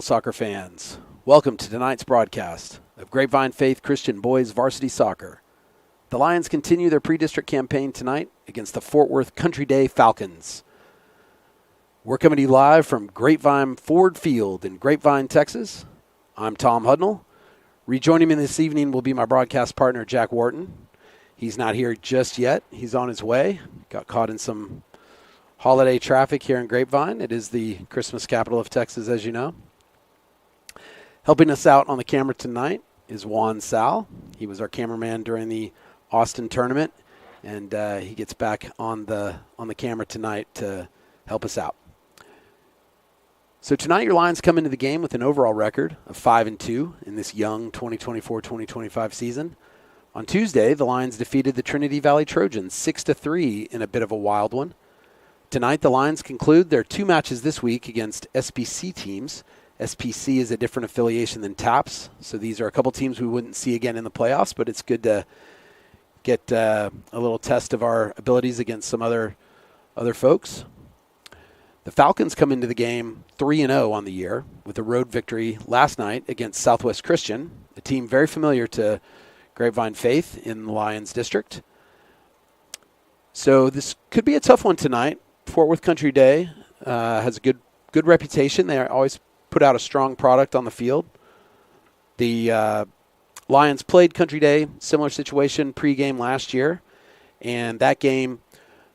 Soccer fans, welcome to tonight's broadcast of Grapevine Faith Christian Boys Varsity Soccer. The Lions continue their pre-district campaign tonight against the Fort Worth Country Day Falcons. We're coming to you live from Grapevine Ford Field in Grapevine, Texas. I'm Tom Hudnall. Rejoining me this evening will be my broadcast partner, Jack Wharton. He's not here just yet. He's on his way. Got caught in some holiday traffic here in Grapevine. It is the Christmas capital of Texas, as you know. Helping us out on the camera tonight is Juan Sal. He was our cameraman during the Austin tournament, and he gets back on the camera tonight to help us out. So tonight your Lions come into the game with an overall record of 5-2 in this young 2024-2025 season. On Tuesday, the Lions defeated the Trinity Valley Trojans 6-3 in a bit of a wild one. Tonight, the Lions conclude their two matches this week against SPC teams. SPC is a different affiliation than TAPS, so these are a couple teams we wouldn't see again in the playoffs, but it's good to get a little test of our abilities against some other folks. The Falcons come into the game 3-0 on the year with a road victory last night against Southwest Christian, a team very familiar to Grapevine Faith in the Lions district. So this could be a tough one tonight. Fort Worth Country Day has a good reputation. They always put out a strong product on the field. The Lions played Country Day, similar situation, pregame last year, and that game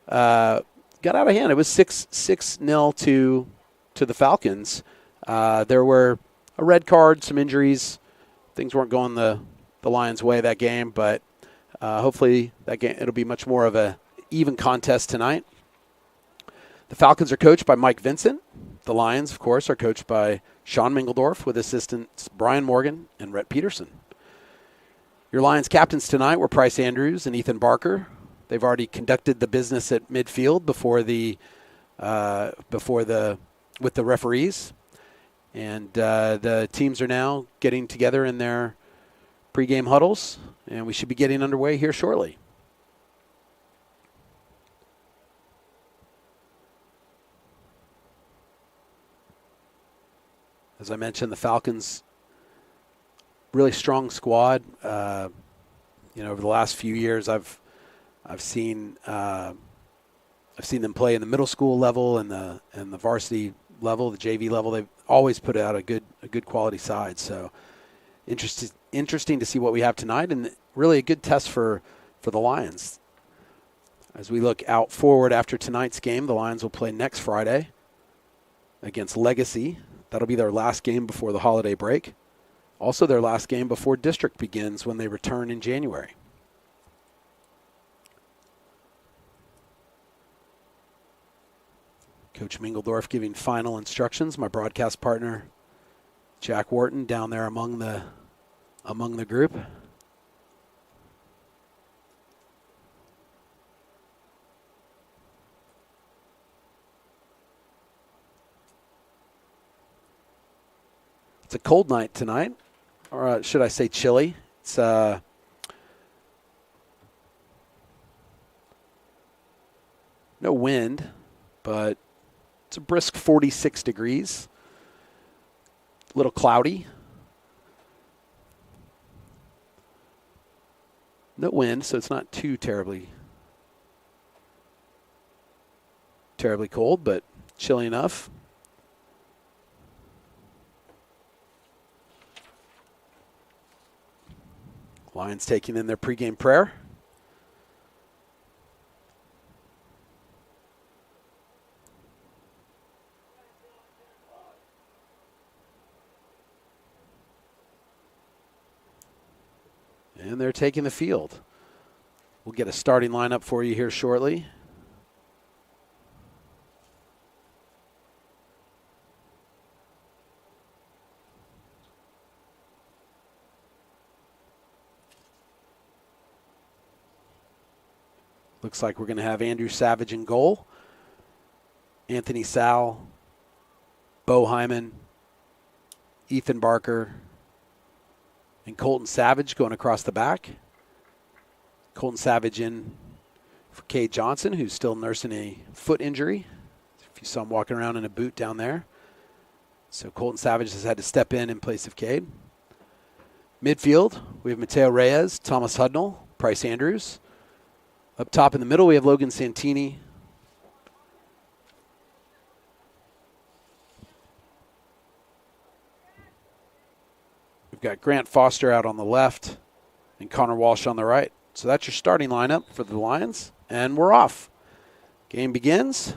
got out of hand. It was 6-0 to the Falcons. There were a red card, some injuries. Things weren't going the Lions' way that game, but hopefully that game it'll be much more of a even contest tonight. The Falcons are coached by Mike Vincent. The Lions, of course, are coached by Sean Mingledorf with assistants Brian Morgan and Rhett Peterson. Your Lions captains tonight were Price Andrews and Ethan Barker. They've already conducted the business at midfield with the referees, and the teams are now getting together in their pregame huddles, and we should be getting underway here shortly. As I mentioned, the Falcons, really strong squad. Over the last few years, I've seen them play in the middle school level and the varsity level, the JV level. They've always put out a good quality side. So interesting to see what we have tonight, and really a good test for the Lions. As we look out forward after tonight's game, the Lions will play next Friday against Legacy. That'll be their last game before the holiday break. Also their last game before district begins when they return in January. Coach Mingledorf giving final instructions. My broadcast partner, Jack Wharton, down there among the group. It's a cold night tonight, or should I say chilly. It's no wind, but it's a brisk 46 degrees. A little cloudy. No wind, so it's not too terribly cold, but chilly enough. Lions taking in their pregame prayer. And they're taking the field. We'll get a starting lineup for you here shortly. Looks like we're going to have Andrew Savage in goal, Anthony Sal, Bo Hyman, Ethan Barker, and Colton Savage going across the back. Colton Savage in for Cade Johnson, who's still nursing a foot injury. If you saw him walking around in a boot down there. So Colton Savage has had to step in place of Cade. Midfield, we have Mateo Reyes, Thomas Hudnall, Price Andrews. Up top in the middle, we have Logan Santini. We've got Grant Foster out on the left and Connor Walsh on the right. So that's your starting lineup for the Lions. And we're off. Game begins.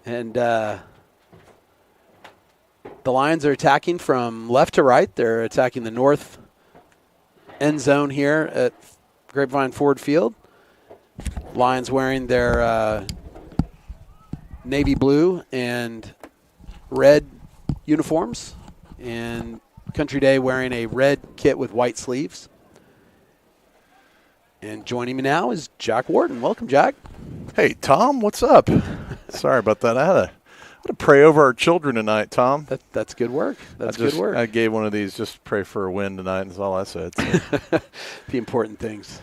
And the Lions are attacking from left to right. They're attacking the north end zone here at Grapevine Ford Field. Lions wearing their navy blue and red uniforms. And Country Day wearing a red kit with white sleeves. And joining me now is Jack Wharton. Welcome, Jack. Hey, Tom, what's up? Sorry about that. I had to pray over our children tonight, Tom. That's good work. Good work. I gave one of these just to pray for a win tonight. That's all I said. So. The important things.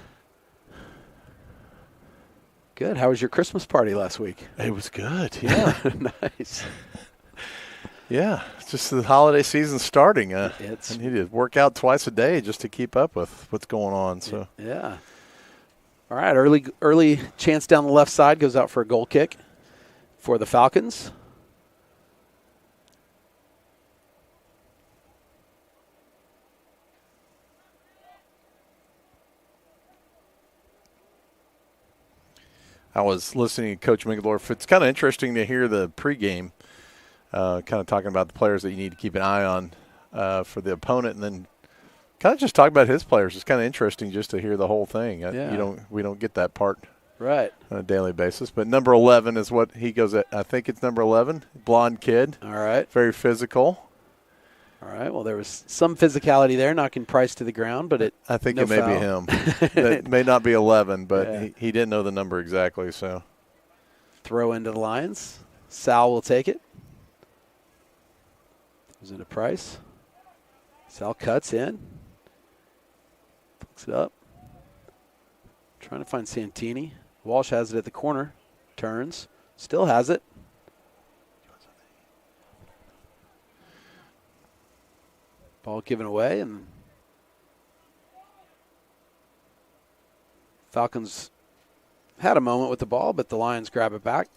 Good. How was your Christmas party last week? It was good, yeah. Nice. Yeah, it's just the holiday season starting. I It's need to work out twice a day just to keep up with what's going on. So yeah. All right, early chance down the left side goes out for a goal kick for the Falcons. I was listening to Coach Mingeldorf. It's kind of interesting to hear the pregame, kind of talking about the players that you need to keep an eye on for the opponent, and then kind of just talk about his players. It's kind of interesting just to hear the whole thing. Yeah. We don't get that part right on a daily basis. But number 11 is what he goes at. I think it's number 11, blonde kid. All right. Very physical. All right. Well, there was some physicality there, knocking Price to the ground, but I think no it may foul. be him. It may not be 11, but Yeah. he didn't know the number exactly. So Throw into the Lions. Sal will take it. Goes into Price. Sal cuts in. Picks it up. Trying to find Santini. Walsh has it at the corner. Turns. Still has it. Ball given away, and Falcons had a moment with the ball, but the Lions grab it back.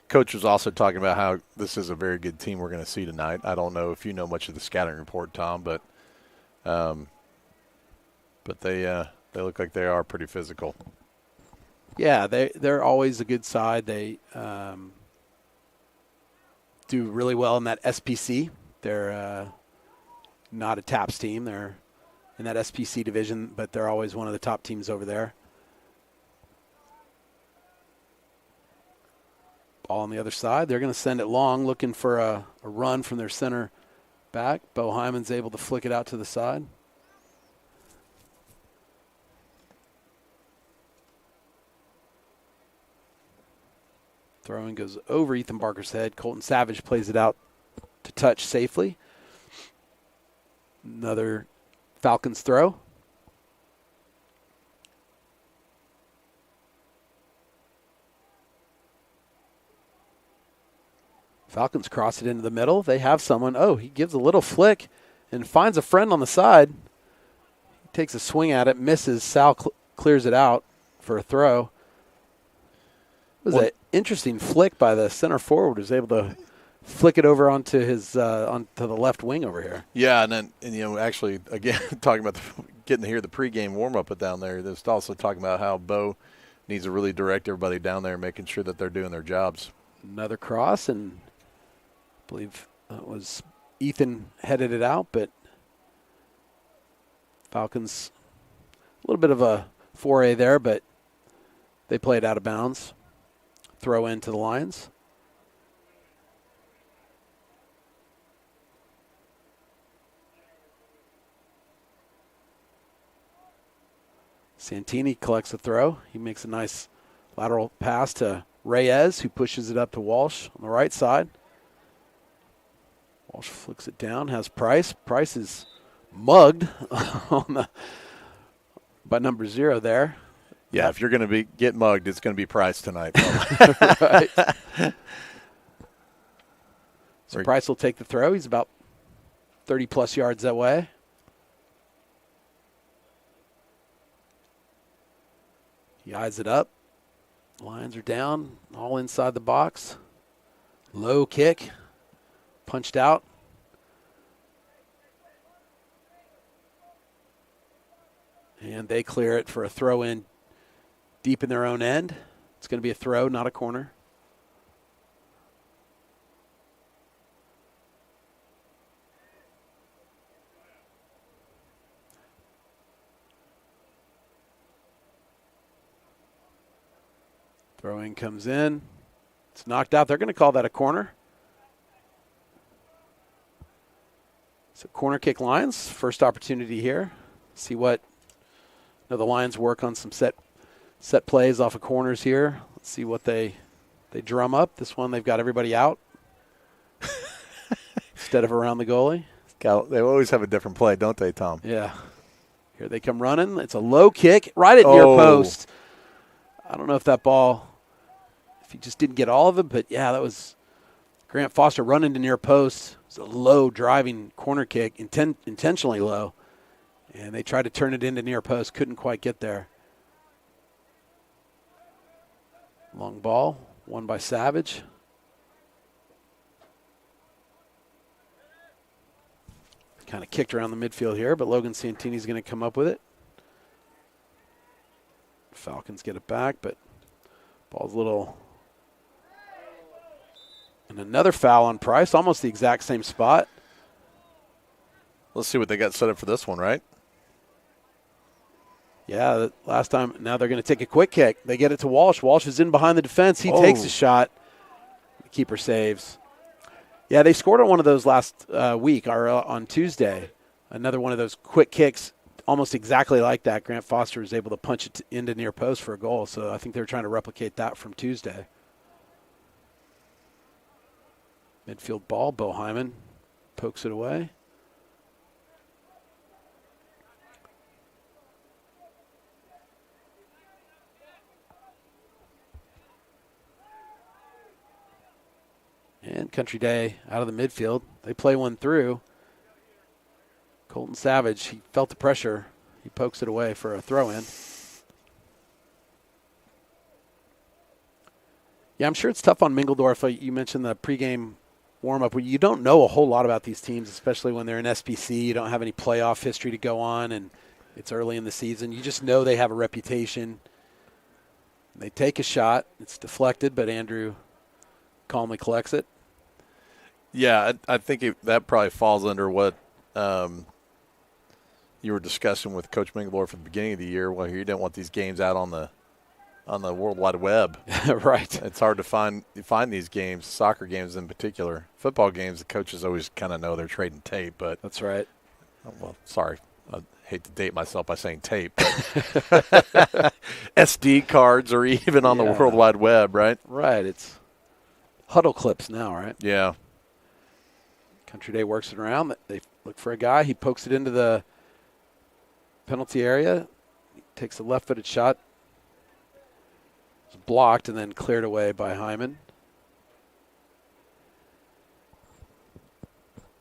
Coach was also talking about how this is a very good team we're going to see tonight. I don't know if you know much of the scouting report, Tom, but they look like they are pretty physical. Yeah, they're always a good side. They do really well in that SPC. They're not a TAPS team. They're in that SPC division, but they're always one of the top teams over there. Ball on the other side. They're going to send it long, looking for a run from their center back. Bo Hyman's able to flick it out to the side. Throwing goes over Ethan Barker's head. Colton Savage plays it out to touch safely. Another Falcons throw. Falcons cross it into the middle. They have someone. Oh, he gives a little flick and finds a friend on the side. He takes a swing at it, misses. Sal clears it out for a throw. It was an interesting flick by the center forward. He was able to flick it over onto his onto the left wing over here. Yeah, and actually, again, talking about getting to hear the pregame warm-up down there, there's also talking about how Bo needs to really direct everybody down there, making sure that they're doing their jobs. Another cross, and I believe that was Ethan headed it out, but Falcons, a little bit of a foray there, but they played out of bounds. Throw into the Lions. Santini collects the throw. He makes a nice lateral pass to Reyes, who pushes it up to Walsh on the right side. Walsh flicks it down, has Price. Price is mugged by number 0 there. Yeah, if you're going to get mugged, it's going to be Price tonight. Right. So Price will take the throw. He's about 30-plus yards that way. He eyes it up. Lions are down, all inside the box. Low kick, punched out. And they clear it for a throw in deep in their own end. It's going to be a throw, not a corner. Throw-in comes in. It's knocked out. They're going to call that a corner. So corner kick Lions. First opportunity here. See what the Lions work on some set plays off of corners here. Let's see what they drum up. This one, they've got everybody out instead of around the goalie. They always have a different play, don't they, Tom? Yeah. Here they come running. It's a low kick right at near post. I don't know if that ball, if he just didn't get all of it, but yeah, that was Grant Foster running to near post. It's a low driving corner kick, intentionally low. And they tried to turn it into near post, couldn't quite get there. Long ball, won by Savage. Kind of kicked around the midfield here, but Logan Santini's going to come up with it. Falcons get it back, but ball's a little. And another foul on Price, almost the exact same spot. Let's see what they got set up for this one, right? Yeah, last time. Now they're going to take a quick kick. They get it to Walsh. Walsh is in behind the defense. He takes a shot. The keeper saves. Yeah, they scored on one of those last week or on Tuesday. Another one of those quick kicks, almost exactly like that. Grant Foster was able to punch it into near post for a goal. So I think they're trying to replicate that from Tuesday. Midfield ball. Bo Hyman pokes it away. And Country Day out of the midfield. They play one through. Colton Savage, he felt the pressure. He pokes it away for a throw-in. Yeah, I'm sure it's tough on Mingledorf. You mentioned the pregame warm-up. You don't know a whole lot about these teams, especially when they're in SPC. You don't have any playoff history to go on, and it's early in the season. You just know they have a reputation. They take a shot. It's deflected, but Andrew calmly collects it. Yeah, I think that probably falls under what you were discussing with Coach Mingledorf at the beginning of the year. Well, you didn't want these games out on the World Wide Web. Right. It's hard to find these games, soccer games in particular. Football games, the coaches always kind of know they're trading tape. But that's right. Well, sorry. I hate to date myself by saying tape. But SD cards or even on the World Wide Web, right? Right. It's huddle clips now, right? Yeah. Country Day works it around. They look for a guy. He pokes it into the penalty area. He takes a left-footed shot. It's blocked and then cleared away by Hyman.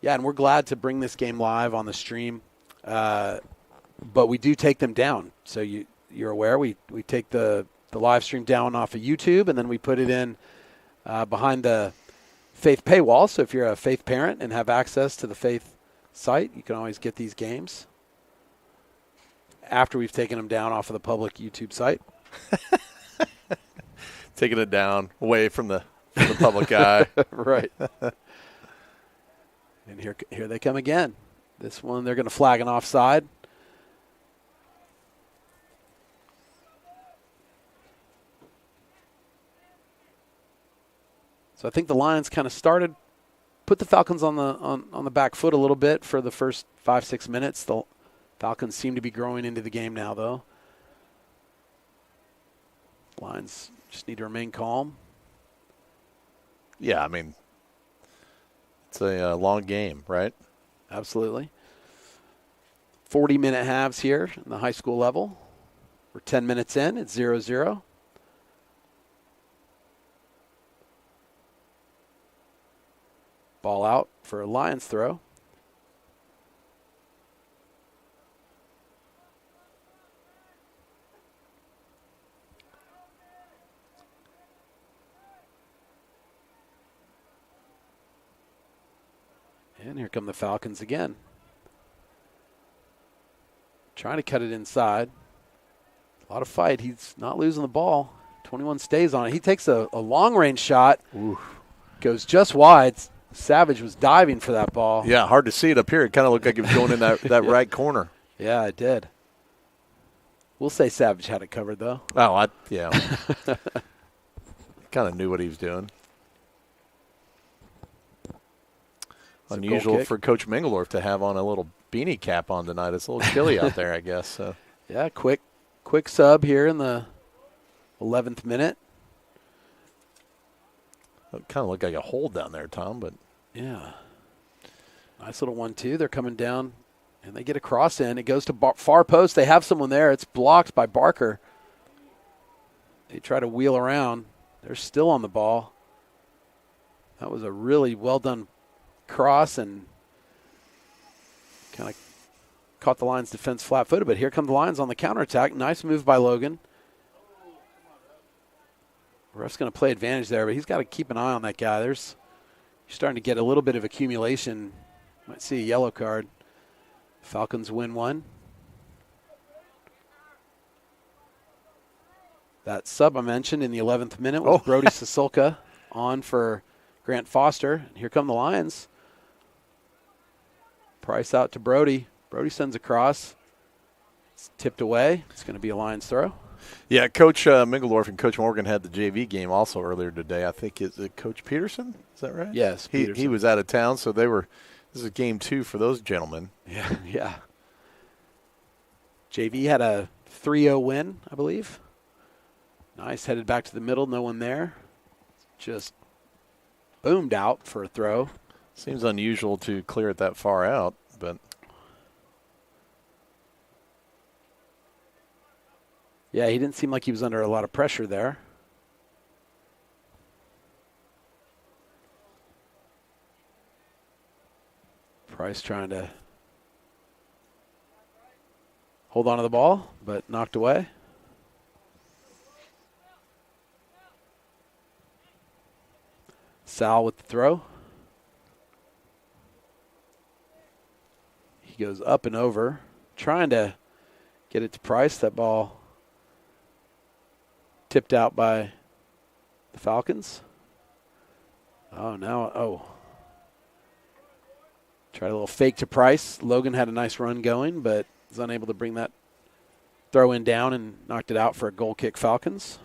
Yeah, and we're glad to bring this game live on the stream. But we do take them down. So you're aware we take the live stream down off of YouTube, and then we put it in behind the Faith paywall. So if you're a Faith parent and have access to the Faith site, you can always get these games after we've taken them down off of the public YouTube site. Taking it down away from the public eye. Right. And here they come again. This one, they're going to flag an offside. So I think the Lions kind of put the Falcons on the back foot a little bit for the first 5-6 minutes. The Falcons seem to be growing into the game now, though. Lions just need to remain calm. Yeah, I mean, it's a long game, right? Absolutely. 40-minute halves here in the high school level. We're 10 minutes in. It's 0-0. Ball out for a Lions throw. And here come the Falcons again. Trying to cut it inside. A lot of fight. He's not losing the ball. 21 stays on it. He takes a long-range shot. Oof. Goes just wide. Savage was diving for that ball. Yeah, hard to see it up here. It kind of looked like it was going in that right corner. Yeah, it did. We'll say Savage had it covered, though. Oh, yeah. Kind of knew what he was doing. It's unusual for Coach Mingeldorf to have on a little beanie cap on tonight. It's a little chilly out there, I guess. So. Yeah, quick sub here in the 11th minute. It kind of looked like a hold down there, Tom, but. Yeah. Nice little 1-2. They're coming down, and they get a cross in. It goes to far post. They have someone there. It's blocked by Barker. They try to wheel around. They're still on the ball. That was a really well-done cross and kind of caught the Lions' defense flat-footed. But here come the Lions on the counterattack. Nice move by Logan. Ref's going to play advantage there, but he's got to keep an eye on that guy. You're starting to get a little bit of accumulation. Might see a yellow card. Falcons win one. That sub I mentioned in the 11th minute was Brody Sasulka on for Grant Foster. And here come the Lions. Price out to Brody. Brody sends a cross. It's tipped away. It's going to be a Lions throw. Yeah, Coach Mingeldorf and Coach Morgan had the JV game also earlier today. I think it's Coach Peterson. Is that right? Yes, he was out of town, so they were. This is game 2 for those gentlemen. Yeah. JV had a 3-0 win, I believe. Nice, headed back to the middle, no one there. Just boomed out for a throw. Seems unusual to clear it that far out, but. Yeah, he didn't seem like he was under a lot of pressure there. Price trying to hold on to the ball, but knocked away. Sal with the throw. He goes up and over, trying to get it to Price. That ball tipped out by the Falcons. Tried a little fake to Price. Logan had a nice run going, but was unable to bring that throw in down and knocked it out for a goal kick Falcons.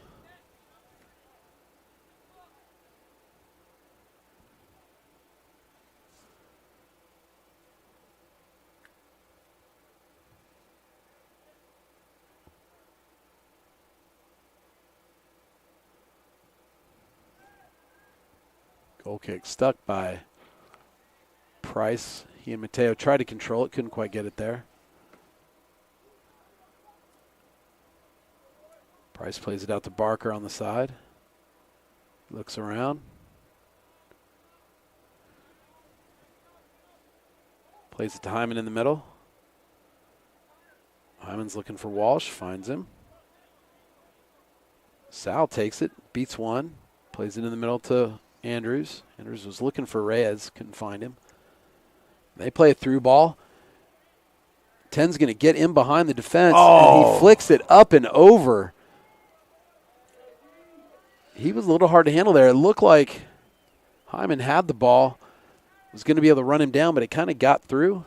Goal kick stuck by Price. He and Mateo tried to control it, couldn't quite get it there. Price plays it out to Barker on the side. Looks around. Plays it to Hyman in the middle. Hyman's looking for Walsh, finds him. Sal takes it, beats one, plays it in the middle to Andrews. Andrews was looking for Reyes, couldn't find him. They play a through ball. Ten's going to get in behind the defense, and he flicks it up and over. He was a little hard to handle there. It looked like Hyman had the ball, was going to be able to run him down, but it kind of got through.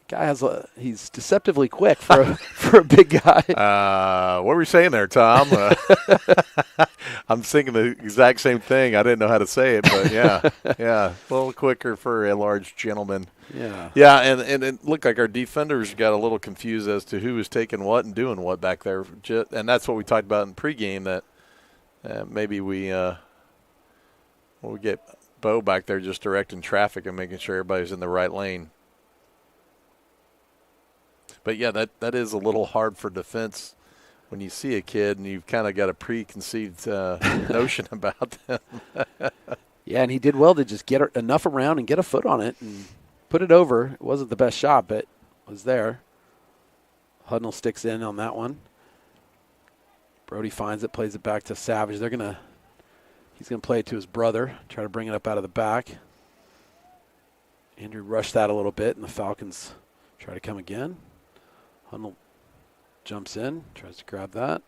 Guy he's deceptively quick for a big guy. What were you saying there, Tom? I'm thinking the exact same thing. I didn't know how to say it, but yeah, a little quicker for a large gentleman. Yeah, and it looked like our defenders got a little confused as to who was taking what and doing what back there. And that's what we talked about in pregame, that maybe we get Bo back there just directing traffic and making sure everybody's in the right lane. But, yeah, that is a little hard for defense when you see a kid and you've kind of got a preconceived notion about them. Yeah, and he did well to just get enough around and get a foot on it and put it over. It wasn't the best shot, but it was there. Hudnall sticks in on that one. Brody finds it, plays it back to Savage. He's gonna play it to his brother, try to bring it up out of the back. Andrew rushed that a little bit, and the Falcons try to come again. Hudnall jumps in, tries to grab that.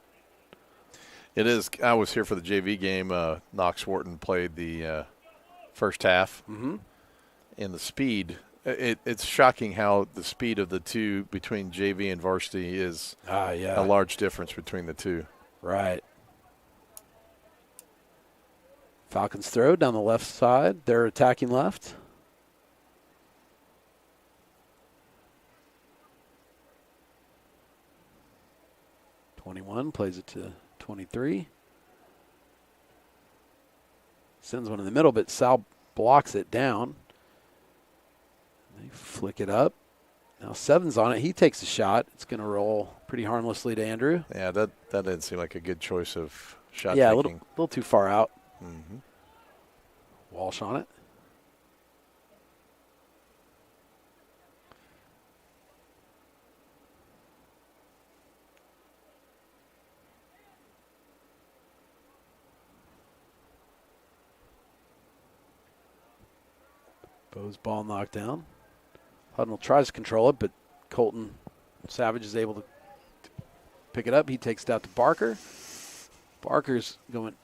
It is. I was here for the JV game. Knox Wharton played the first half, Mm-hmm. and the speed. It's shocking how the speed of the two between JV and varsity is a large difference between the two. Right. Falcons throw down the left side. They're attacking left. '21 plays it to 23. Sends one in the middle, but Sal blocks it down. They flick it up. Now Seven's on it. He takes a shot. It's going to roll pretty harmlessly to Andrew. Yeah, that didn't seem like a good choice of shot Yeah, taking. a little too far out. Mm-hmm. Walsh on it. Bo's ball knocked down. Hudnall tries to control it, but Colton Savage is able to pick it up. He takes it out to Barker. Barker's going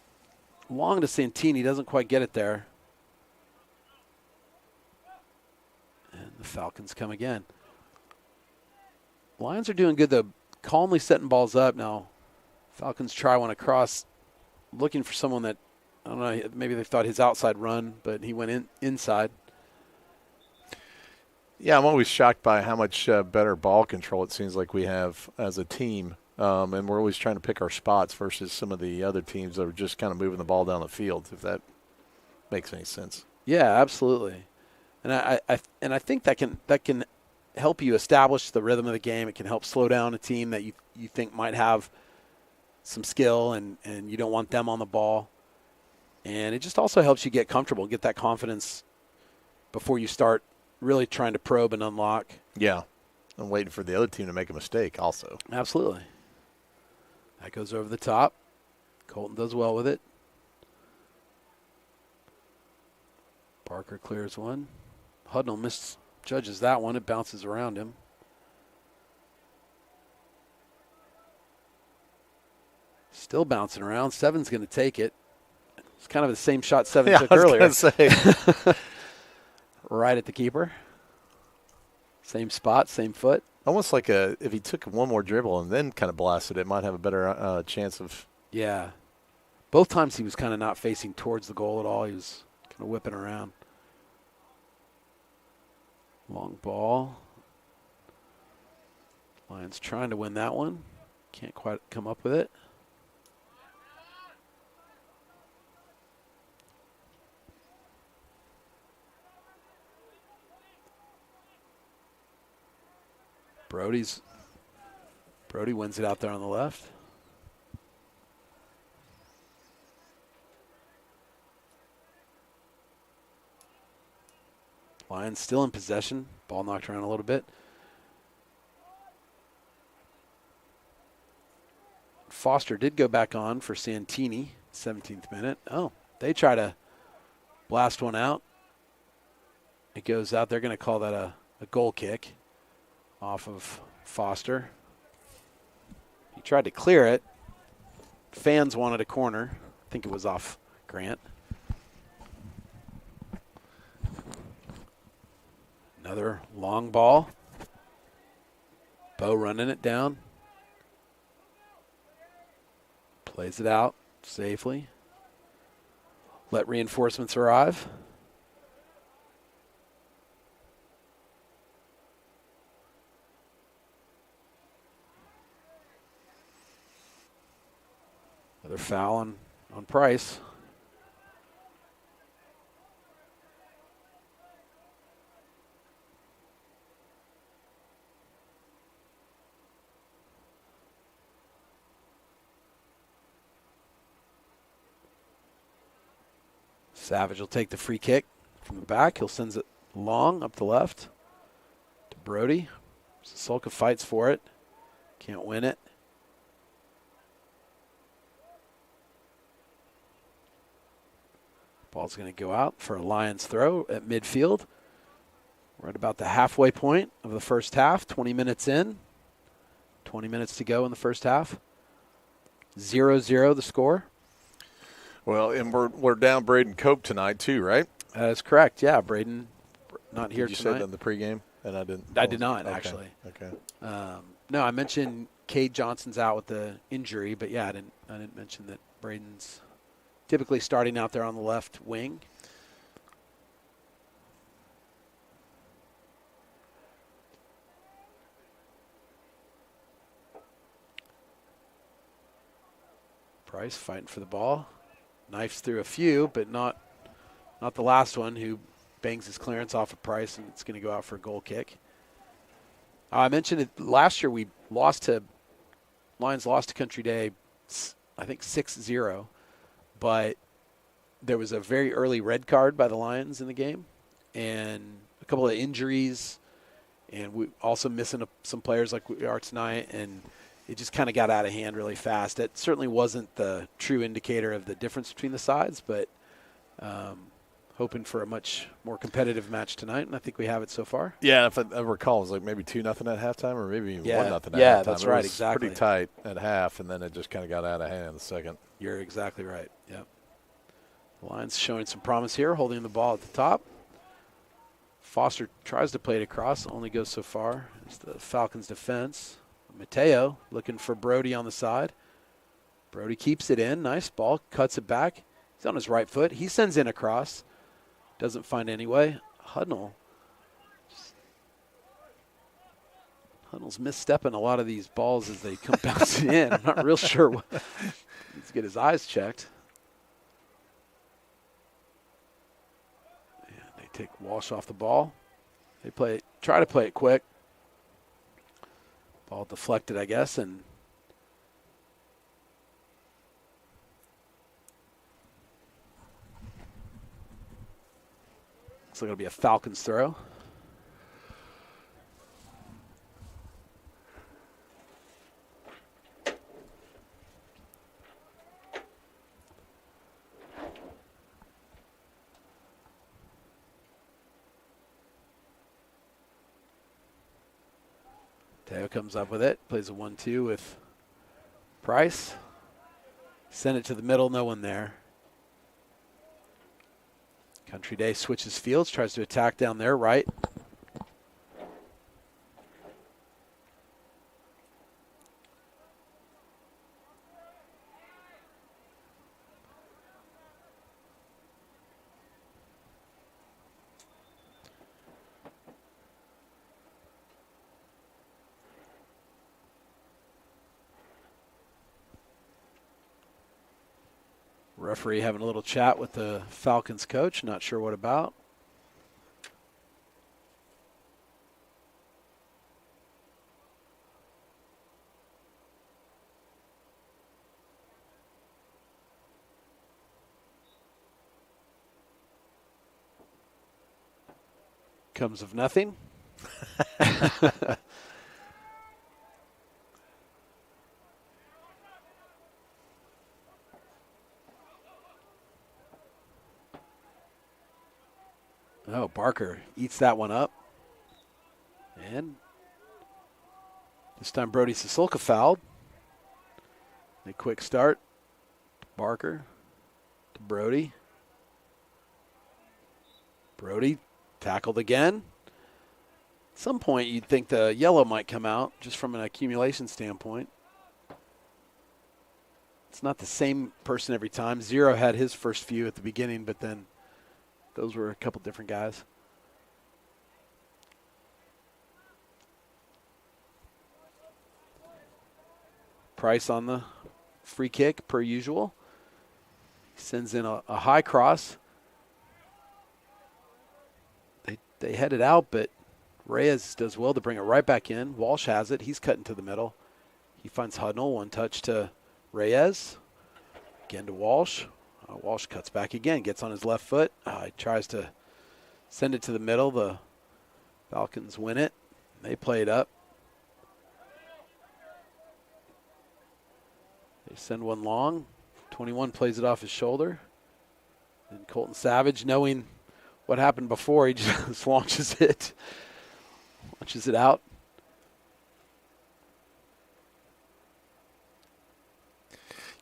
long to Santini. Doesn't quite get it there. And the Falcons come again. Lions are doing good, though, calmly setting balls up. Now, Falcons try one across, looking for someone that, I don't know, maybe they thought his outside run, but he went inside. Yeah, I'm always shocked by how much better ball control it seems like we have as a team. And we're always trying to pick our spots versus some of the other teams that are just kind of moving the ball down the field, if that makes any sense. Yeah, absolutely. And I think that can help you establish the rhythm of the game. It can help slow down a team that you think might have some skill and you don't want them on the ball. And it just also helps you get comfortable, get that confidence before you start really trying to probe and unlock. Yeah. I'm waiting for the other team to make a mistake also. Absolutely. That goes over the top. Colton does well with it. Barker clears one. Hudnall misjudges that one. It bounces around him. Still bouncing around. Seven's going to take it. It's kind of the same shot Seven took earlier. I was going to say. Right at the keeper. Same spot, same foot. Almost like if he took one more dribble and then kind of blasted it, might have a better chance of. Yeah. Both times he was kind of not facing towards the goal at all. He was kind of whipping around. Long ball. Lions trying to win that one. Can't quite come up with it. Brody wins it out there on the left. Lions still in possession. Ball knocked around a little bit. Foster did go back on for Santini, 17th minute. Oh, they try to blast one out. It goes out. They're going to call that a goal kick off of Foster. He tried to clear it. Fans wanted a corner. I think it was off Grant. Another long ball. Bo running it down. Plays it out safely. Let reinforcements arrive. Another foul on Price. Savage will take the free kick from the back. He'll send it long up the left to Brody. Sasolka fights for it. Can't win it. Ball's going to go out for a Lions throw at midfield. We're at about the halfway point of the first half, 20 minutes in. 20 minutes to go in the first half. 0-0 the score. Well, and we're down Braden Cope tonight too, right? That's correct. Yeah, Braden not here Did you tonight. say that in the pregame? And I didn't. I did not, okay. actually. Okay. No, I mentioned Cade Johnson's out with the injury, but yeah, I didn't mention that Braden's typically starting out there on the left wing. Price fighting for the ball. Knifes through a few, but not the last one, who bangs his clearance off of Price, and it's going to go out for a goal kick. I mentioned it last year. Lions lost to Country Day, I think 6-0, but there was a very early red card by the Lions in the game, and a couple of injuries, and we also missing some players like we are tonight, and it just kind of got out of hand really fast. It certainly wasn't the true indicator of the difference between the sides, but hoping for a much more competitive match tonight, and I think we have it so far. Yeah, if I recall, it was like maybe 2-0 at halftime, or maybe even 1-0 at halftime. Yeah, that's right, it was exactly. Pretty tight at half, and then it just kind of got out of hand in the second. You're exactly right. Yep. The Lions showing some promise here, holding the ball at the top. Foster tries to play it across, only goes so far. It's the Falcons' defense. Mateo looking for Brody on the side. Brody keeps it in. Nice ball. Cuts it back. He's on his right foot. He sends in a cross. Doesn't find any way. Hudnall's misstepping a lot of these balls as they come bouncing in. I'm not real sure. Needs to get his eyes checked. And they take Walsh off the ball. They try to play it quick. Ball deflected, I guess, and looks like it'll be a Falcons throw. Teo comes up with it, plays a 1-2 with Price. Send it to the middle, no one there. Country Day switches fields, tries to attack down there, right. Referee having a little chat with the Falcons coach, not sure what about. Comes of nothing. Oh, Barker eats that one up. And this time Brody Sasolka fouled. A quick start. Barker to Brody. Brody tackled again. At some point you'd think the yellow might come out just from an accumulation standpoint. It's not the same person every time. Zero had his first few at the beginning, but then those were a couple different guys. Price on the free kick, per usual. He sends in a high cross. They head it out, but Reyes does well to bring it right back in. Walsh has it. He's cutting to the middle. He finds Hudnall. One touch to Reyes. Again to Walsh. Walsh cuts back again, gets on his left foot. He tries to send it to the middle. The Falcons win it. They play it up. They send one long. 21 plays it off his shoulder. And Colton Savage, knowing what happened before, he just launches it out.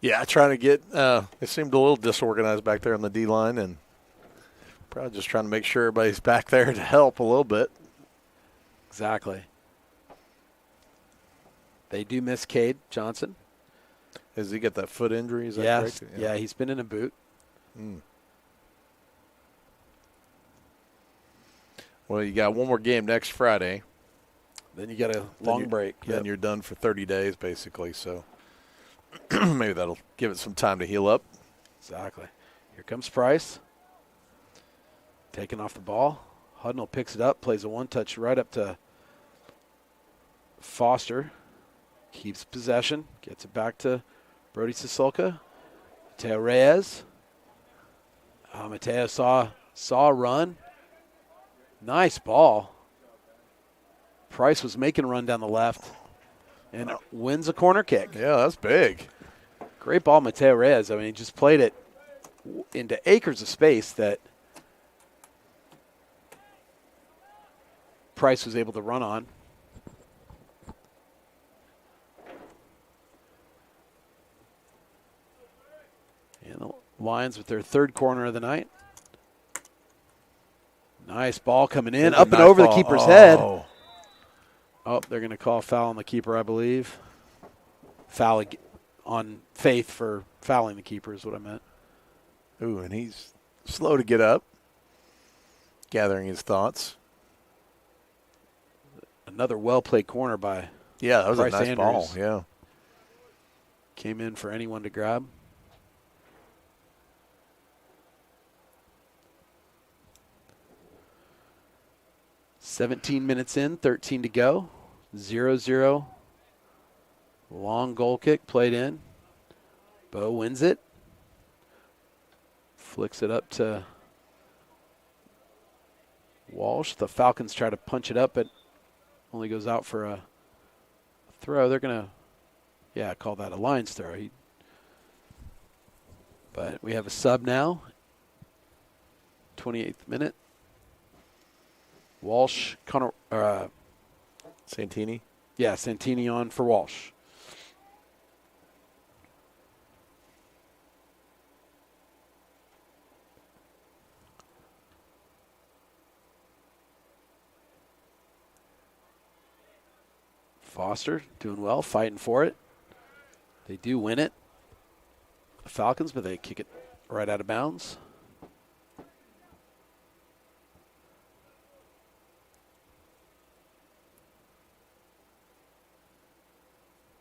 Yeah, trying to get it seemed a little disorganized back there on the D-line, and probably just trying to make sure everybody's back there to help a little bit. Exactly. They do miss Cade Johnson. Has he got that foot injury? Is that yes. correct? Yeah, he's been in a boot. Well, you got one more game next Friday. Then you got a long break. Then you're done for 30 days, basically, so maybe that'll give it some time to heal up. Exactly. Here comes Price. Taking off the ball. Hudnall picks it up, plays a one-touch right up to Foster. Keeps possession. Gets it back to Brody Sisolka. Mateo Reyes. Mateo saw a run. Nice ball. Price was making a run down the left and wins a corner kick. Yeah, that's big. Great ball, Mateo Reyes. I mean, he just played it into acres of space that Price was able to run on. And the Lions with their third corner of the night. Nice ball coming in, up and over the keeper's head. Oh, they're going to call foul on the keeper, I believe. Foul on Faith for fouling the keeper is what I meant. Ooh, and he's slow to get up, gathering his thoughts. Another well-played corner by that was Bryce a nice Andrews. ball. Yeah. Came in for anyone to grab. "17 minutes in, 13 to go. 0-0. Long goal kick played in. Bo wins it. Flicks it up to Walsh. The Falcons try to punch it up, but only goes out for a throw. They're going to, call that a Lions throw. But we have a sub now. 28th minute. Walsh, Santini? Yeah, Santini on for Walsh. Foster doing well, fighting for it. They do win it. The Falcons, but they kick it right out of bounds.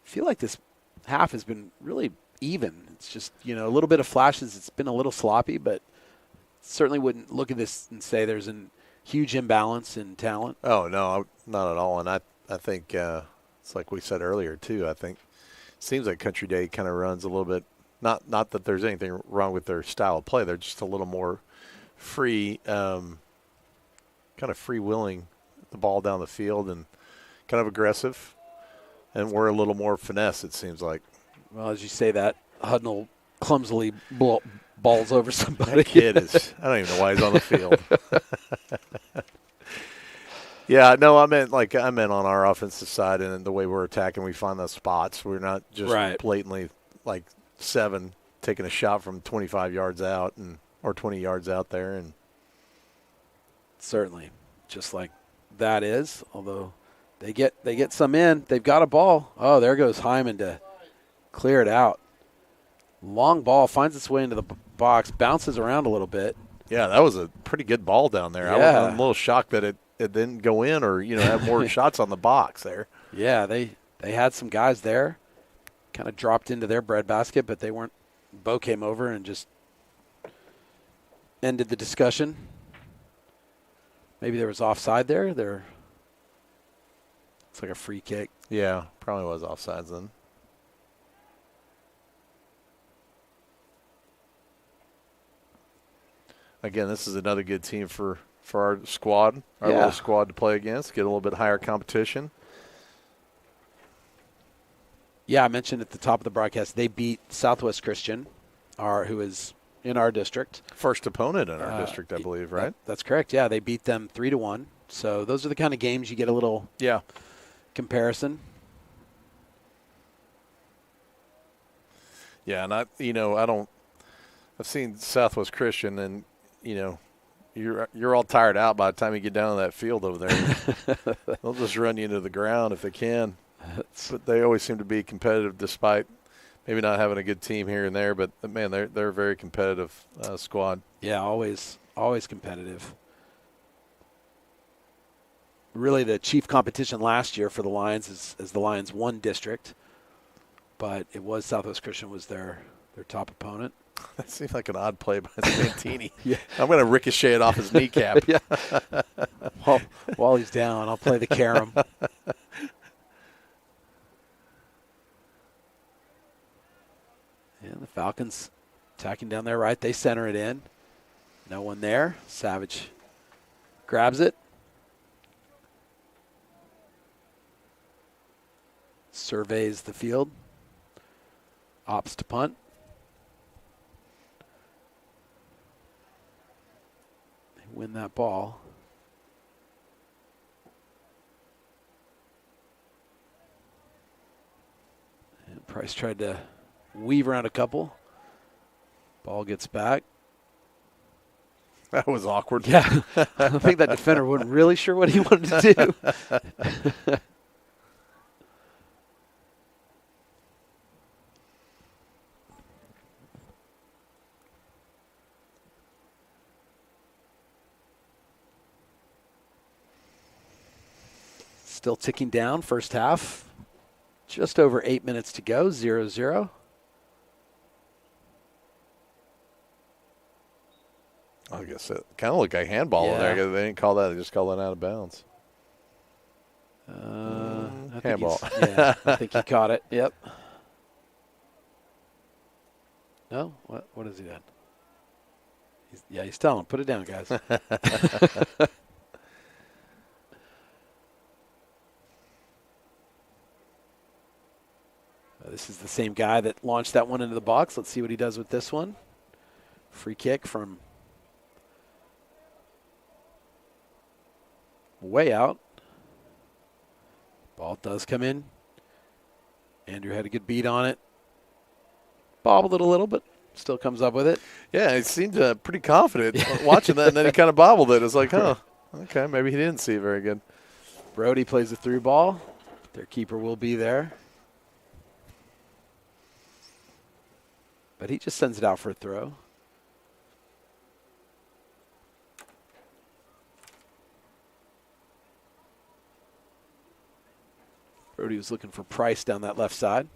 I feel like this half has been really even. It's just, a little bit of flashes. It's been a little sloppy, but certainly wouldn't look at this and say there's a huge imbalance in talent. Oh, no, not at all. And I think it's like we said earlier, too. I think it seems like Country Day kind of runs a little bit, not that there's anything wrong with their style of play. They're just a little more free, kind of freewheeling the ball down the field and kind of aggressive. And we're a little more finesse, it seems like. Well, as you say that, Hudnall clumsily balls over somebody. That kid is – I don't even know why he's on the field. Yeah, no, I meant on our offensive side and the way we're attacking, we find those spots. We're not just blatantly like 7 taking a shot from 25 yards out or 20 yards out there. And certainly, just like that is, although – They get some in. They've got a ball. Oh, there goes Hyman to clear it out. Long ball finds its way into the box, bounces around a little bit. Yeah, that was a pretty good ball down there. Yeah. I'm a little shocked that it didn't go in or, have more shots on the box there. Yeah, they had some guys there. Kind of dropped into their breadbasket, but they weren't. Bo came over and just ended the discussion. Maybe there was offside there. It's like a free kick. Yeah, probably was offsides then. again, this is another good team for our squad, our little squad to play against, get a little bit higher competition. Yeah, I mentioned at the top of the broadcast, they beat Southwest Christian, who is in our district. First opponent in our district, I believe, right? That's correct. Yeah, they beat them 3-1. So those are the kind of games you get a little comparison. Yeah, and I've seen Southwest Christian, and you're all tired out by the time you get down to that field over there. They'll just run you into the ground if they can. But they always seem to be competitive, despite maybe not having a good team here and there. But man, they're a very competitive squad. Yeah, always competitive. Really, the chief competition last year for the Lions is the Lions won district, but it was Southwest Christian was their top opponent. That seems like an odd play by Santini. I'm going to ricochet it off his kneecap. While he's down, I'll play the carom. And the Falcons attacking down there right. They center it in. No one there. Savage grabs it. Surveys the field. Opts to punt. They win that ball. And Price tried to weave around a couple. Ball gets back. That was awkward. Yeah. I don't think that defender wasn't really sure what he wanted to do. Still ticking down, first half. Just over 8 minutes to go, 0-0. I guess it kind of looked like handball in there. They didn't call that. They just called it out of bounds. Handball. I think he caught it. Yep. No? What has he done? He's telling him, put it down, guys. This is the same guy that launched that one into the box. Let's see what he does with this one. Free kick from way out. Ball does come in. Andrew had a good beat on it. Bobbled it a little, but still comes up with it. Yeah, he seemed pretty confident watching that, and then he kind of bobbled it. It's like, okay, maybe he didn't see it very good. Brody plays the through ball. Their keeper will be there. But he just sends it out for a throw. Brody was looking for Price down that left side.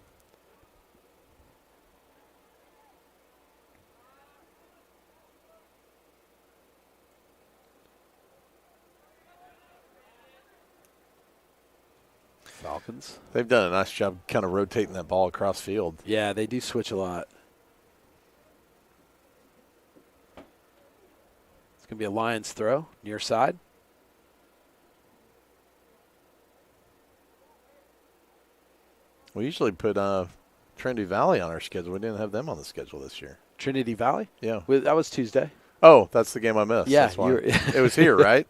Falcons. They've done a nice job kind of rotating that ball across field. Yeah, they do switch a lot. It's going to be a Lions throw, near side. We usually put Trinity Valley on our schedule. We didn't have them on the schedule this year. Trinity Valley? Yeah. That was Tuesday. Oh, that's the game I missed. Yeah. That's why. It was here, right?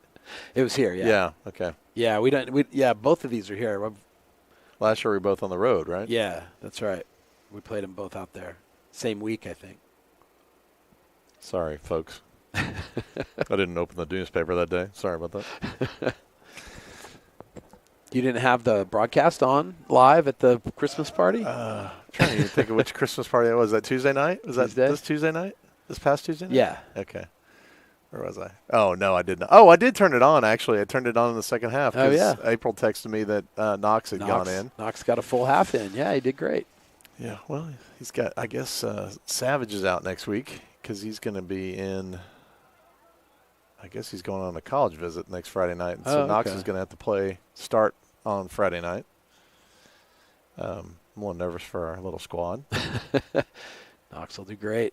It was here, yeah. Yeah, okay. Yeah, both of these are here. Last year we were both on the road, right? Yeah, that's right. We played them both out there. Same week, I think. Sorry, folks. I didn't open the newspaper that day. Sorry about that. You didn't have the broadcast on live at the Christmas party? Trying to even think of which Christmas party that was. That Tuesday night? Was Tuesday? That this Tuesday night? This past Tuesday night? Yeah. Okay. Where was I? Oh, no, I did not. Oh, I did turn it on, actually. I turned it on in the second half. Oh, yeah. April texted me that Knox had gone in. Knox got a full half in. Yeah, he did great. Yeah, well, he's got, I guess, Savage is out next week because he's going to be in, I guess he's going on a college visit next Friday night. And so Knox is going to have to start on Friday night. I'm a little nervous for our little squad. Knox will do great.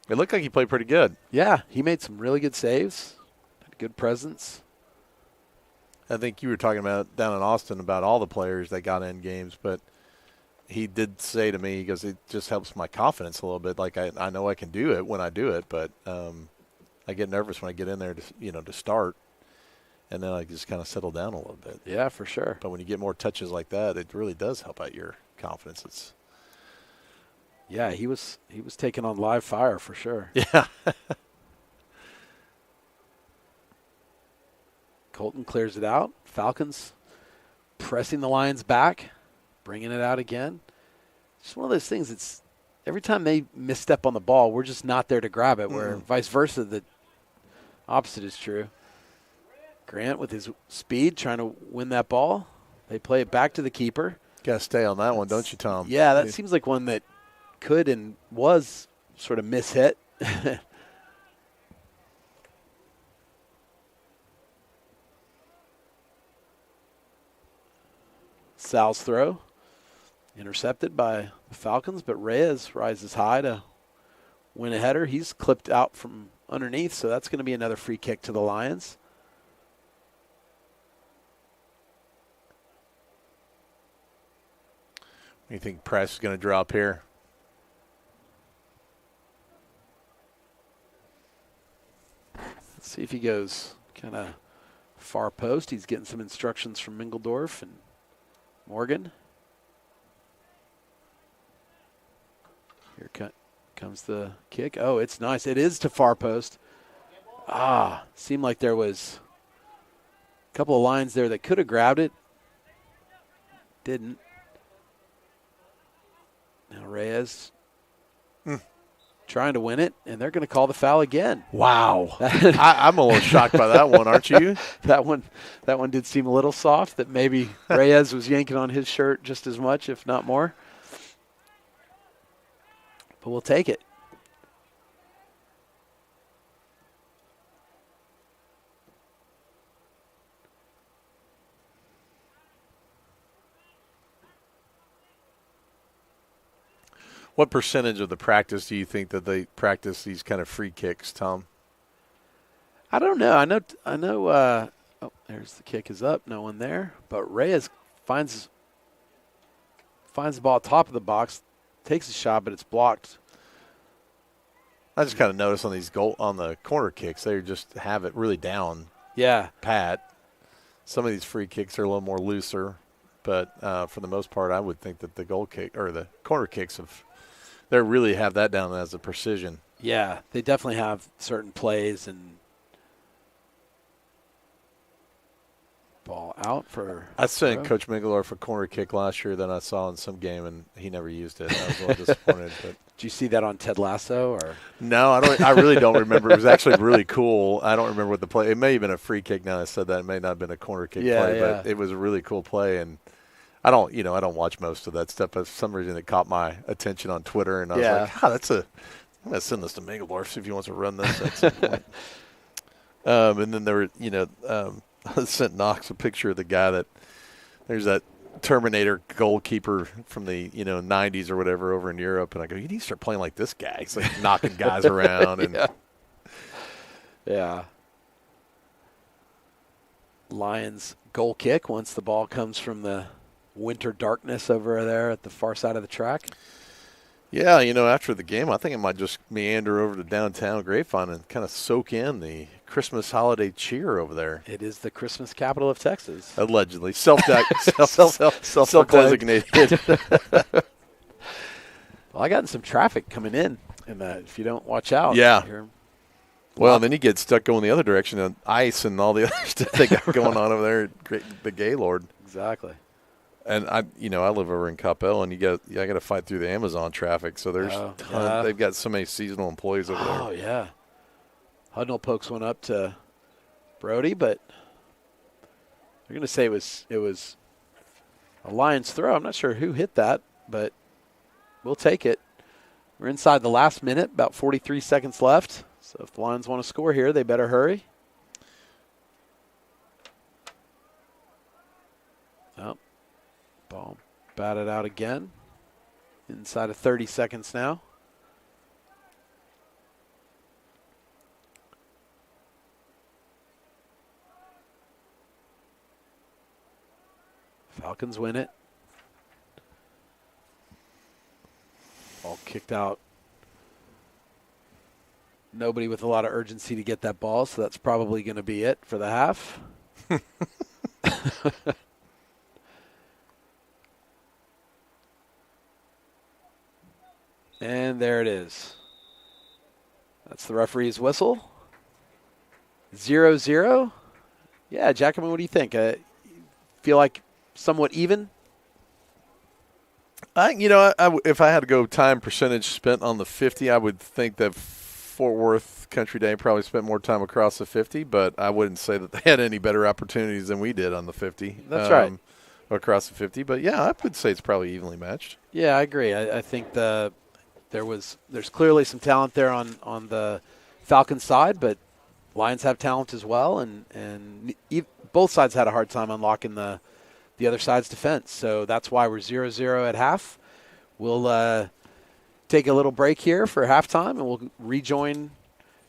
It looked like he played pretty good. Yeah, he made some really good saves. Had a good presence. I think you were talking about down in Austin about all the players that got in games, but he did say to me, he goes, it just helps my confidence a little bit. Like I know I can do it when I do it, but I get nervous when I get in there to start, and then I just kind of settle down a little bit. Yeah, for sure. But when you get more touches like that, it really does help out your confidence. Yeah, he was taking on live fire for sure. Yeah. Colton clears it out. Falcons pressing the Lions back, bringing it out again. It's one of those things. It's every time they misstep on the ball, we're just not there to grab it. Where vice versa, the opposite is true. Grant with his speed trying to win that ball. They play it back to the keeper. Got to stay on that one, don't you, Tom? Yeah, that seems like one that could and was sort of mishit. Sal's throw intercepted by the Falcons, but Reyes rises high to win a header. He's clipped out from underneath, so that's going to be another free kick to the Lions. You think Price is going to drop here? Let's see if he goes kind of far post. He's getting some instructions from Mingledorf and Morgan. Here comes the kick. Oh, it's nice. It is to far post. Seemed like there was a couple of lines there that could have grabbed it. Didn't. Now Reyes trying to win it, and they're going to call the foul again. Wow. I'm a little shocked by that one, aren't you? That one did seem a little soft, that maybe Reyes was yanking on his shirt just as much, if not more. But we'll take it. What percentage of the practice do you think that they practice these kind of free kicks, Tom? I don't know. I know. There's the kick is up. No one there. But Reyes finds the ball at top of the box, takes a shot, but it's blocked. I just kind of noticed on these on the corner kicks, they just have it really down. Yeah. Pat. Some of these free kicks are a little more looser, but for the most part, I would think that the goal kick or the corner kicks they really have that down as a precision. Yeah, they definitely have certain plays and ball out for. I sent Coach Mingledorf a corner kick last year that I saw in some game, and he never used it. I was a little disappointed. But did you see that on Ted Lasso or? No, I really don't remember. It was actually really cool. I don't remember what the play. It may have been a free kick. Now I said that it may not have been a corner kick play, but it was a really cool play. And I don't watch most of that stuff. But for some reason, it caught my attention on Twitter, and I was like, I'm gonna send this to Mingledorf, see if he wants to run this at some point. And then there were, I sent Knox a picture of the guy there's that Terminator goalkeeper from the 90s or whatever over in Europe, and I go, you need to start playing like this guy. He's like knocking guys around and yeah. Lions goal kick once the ball comes from the winter darkness over there at the far side of the track. Yeah, after the game, I think I might just meander over to downtown Grapevine and kind of soak in the Christmas holiday cheer over there. It is the Christmas capital of Texas. Allegedly. Self-designated. Well, I got in some traffic coming in if you don't watch out. Yeah. Well, then you get stuck going the other direction on ice and all the other stuff they got going on over there at the Gaylord. Exactly. And I live over in Coppell, and I got to fight through the Amazon traffic. So there's they've got so many seasonal employees over there. Oh yeah. Hudnall pokes one up to Brody, but they're going to say it was a Lions throw. I'm not sure who hit that, but we'll take it. We're inside the last minute, about 43 seconds left. So if the Lions want to score here, they better hurry. Oh, ball batted out again. Inside of 30 seconds now. Falcons win it. Ball kicked out. Nobody with a lot of urgency to get that ball, so that's probably going to be it for the half. And there it is. That's the referee's whistle. 0-0. Yeah, Jackman, what do you think? Feel like somewhat even? If I had to go time percentage spent on the 50, I would think that Fort Worth Country Day probably spent more time across the 50, but I wouldn't say that they had any better opportunities than we did on the 50. That's right. Across the 50, but yeah, I would say it's probably evenly matched. Yeah, I agree. I think there's clearly some talent there on the Falcons side, but Lions have talent as well, and both sides had a hard time unlocking the other side's defense. So that's why we're 0-0 at half. We'll take a little break here for halftime, and we'll rejoin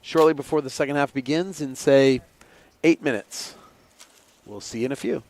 shortly before the second half begins in, say, 8 minutes. We'll see you in a few.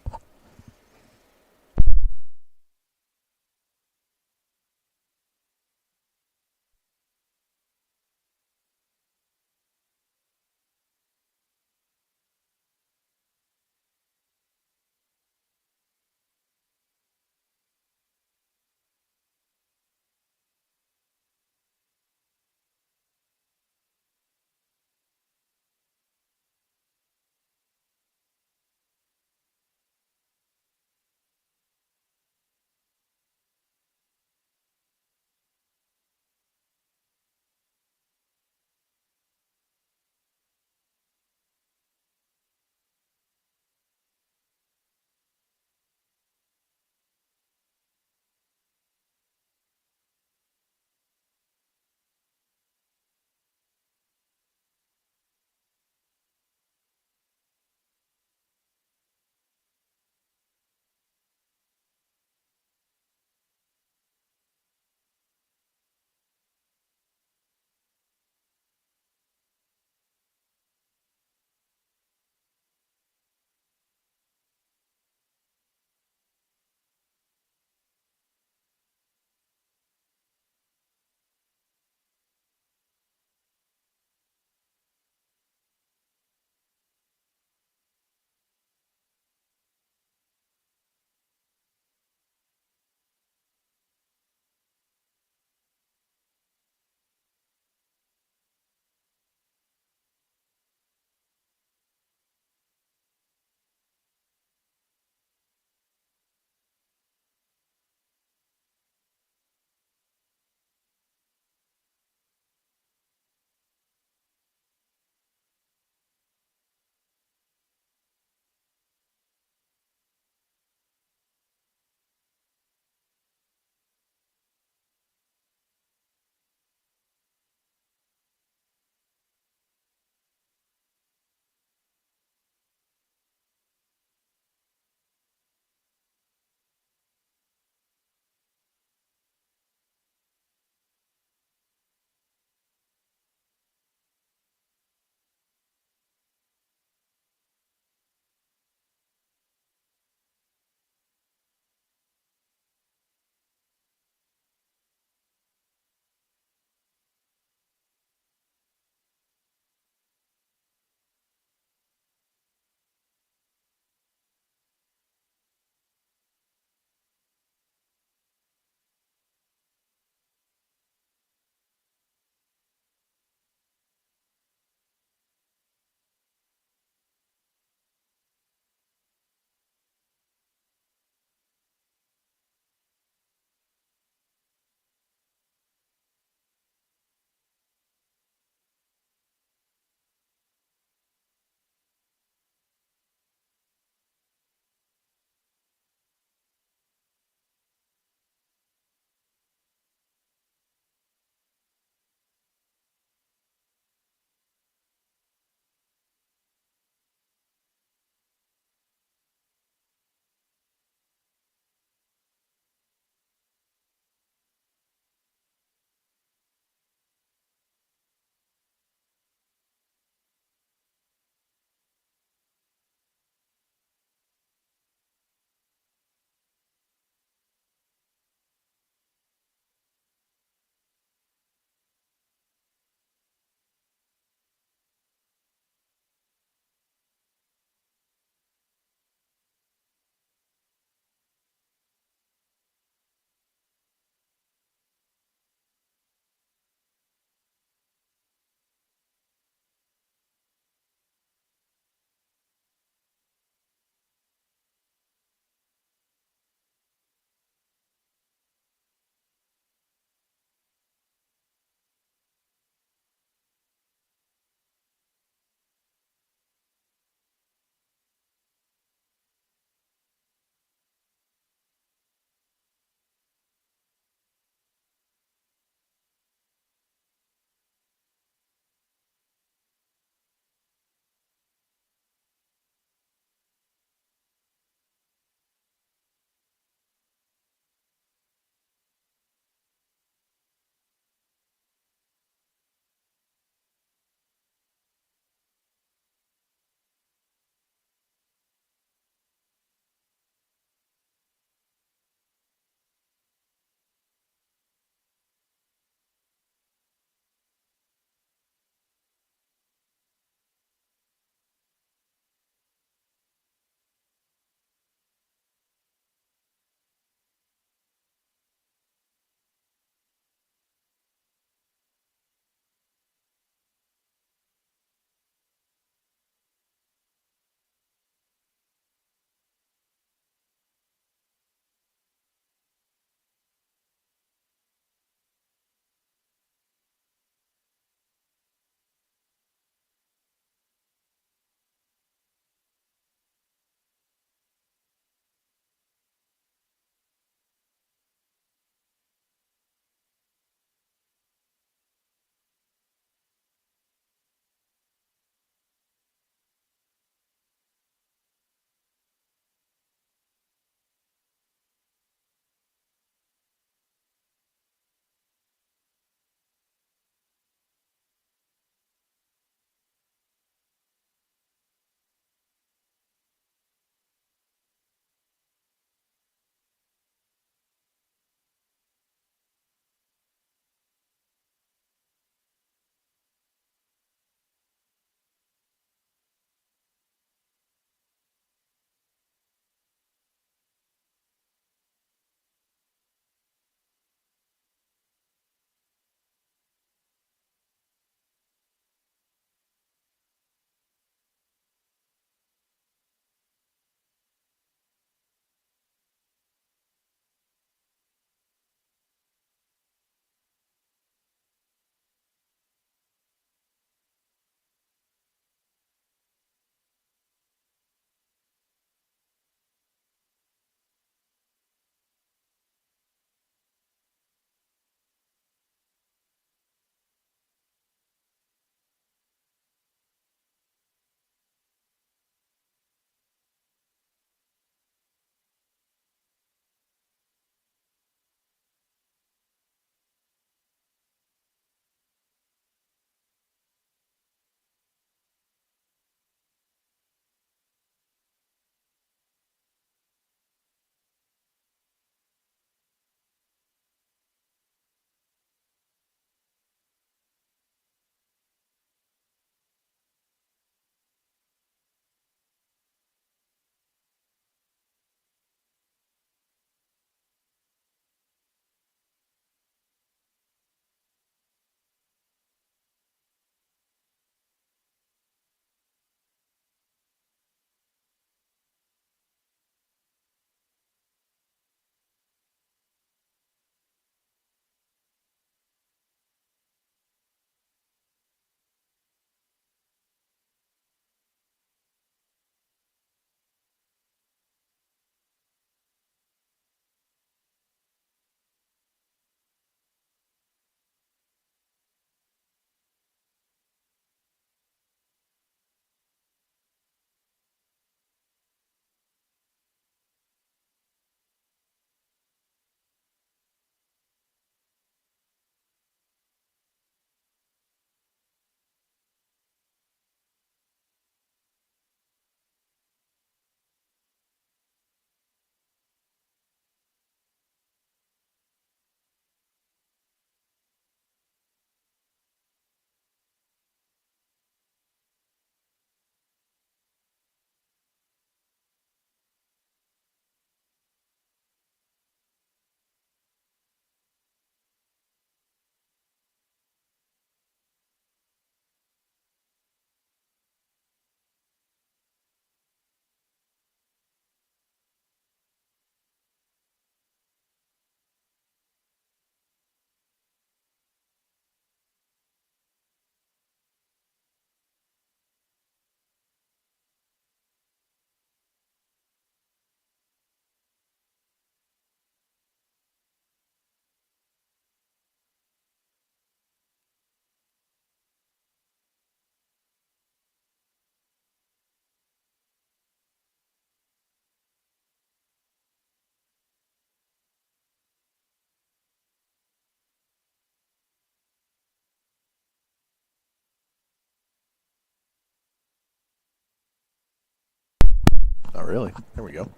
Oh, really? There we go.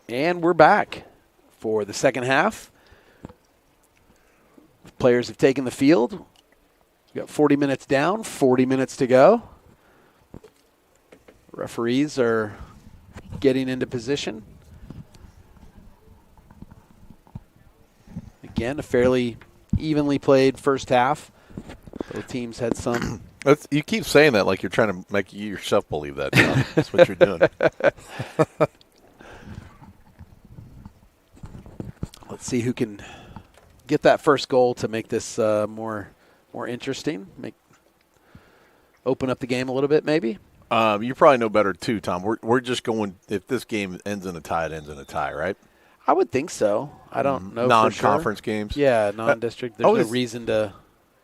And we're back for the second half. Players have taken the field. We've got 40 minutes down, 40 minutes to go. Referees are getting into position. Again, a fairly evenly played first half. Both teams had some. You keep saying that like you're trying to make you yourself believe that, John. That's what you're doing. Let's see who can get that first goal to make this more interesting. Open up the game a little bit, maybe. You probably know better too, Tom. We're just going. If this game ends in a tie, it ends in a tie, right? I would think so. I don't know. Non-conference for sure. games. Yeah, non-district. There's no reason to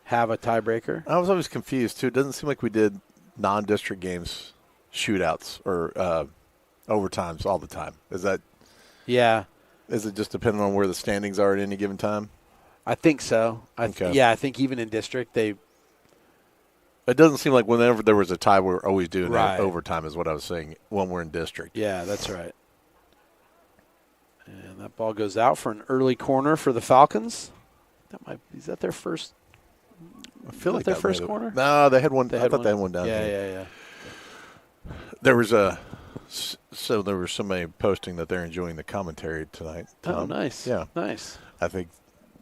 have a tiebreaker. I was always confused too. It doesn't seem like we did non-district games, shootouts or overtimes all the time. Is that? Yeah. Is it just depending on where the standings are at any given time? I think so. I think even in district It doesn't seem like whenever there was a tie, we're always doing right. overtime is what I was saying when we're in district. Yeah, that's right. And that ball goes out for an early corner for the Falcons. Is that their first? I feel like their first corner. No, they had one. I thought they had one down here. Yeah. There was somebody posting that they're enjoying the commentary tonight. Oh, nice. Yeah, nice. I think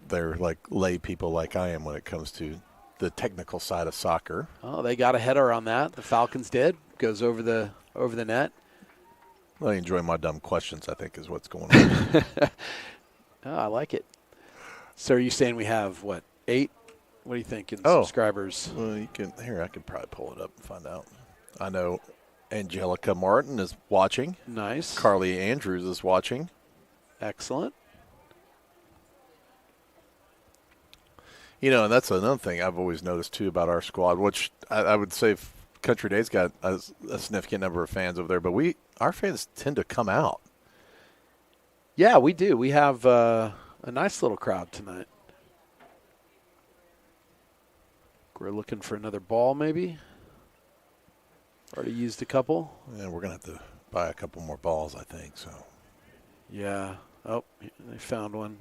they're like lay people like I am when it comes to the technical side of soccer. Oh, they got a header on that. The Falcons did. Goes over the net. Well, I enjoy my dumb questions, I think, is what's going on. Oh, I like it. So are you saying we have, 8? What do you think in subscribers? Well, I could probably pull it up and find out. I know Angelica Martin is watching. Nice. Carly Andrews is watching. Excellent. And that's another thing I've always noticed, too, about our squad, which I would say Country Day's got a significant number of fans over there, but our fans tend to come out. Yeah, we do. We have a nice little crowd tonight. We're looking for another ball, maybe. Already used a couple. Yeah, we're going to have to buy a couple more balls, I think. So. Yeah. Oh, they found one.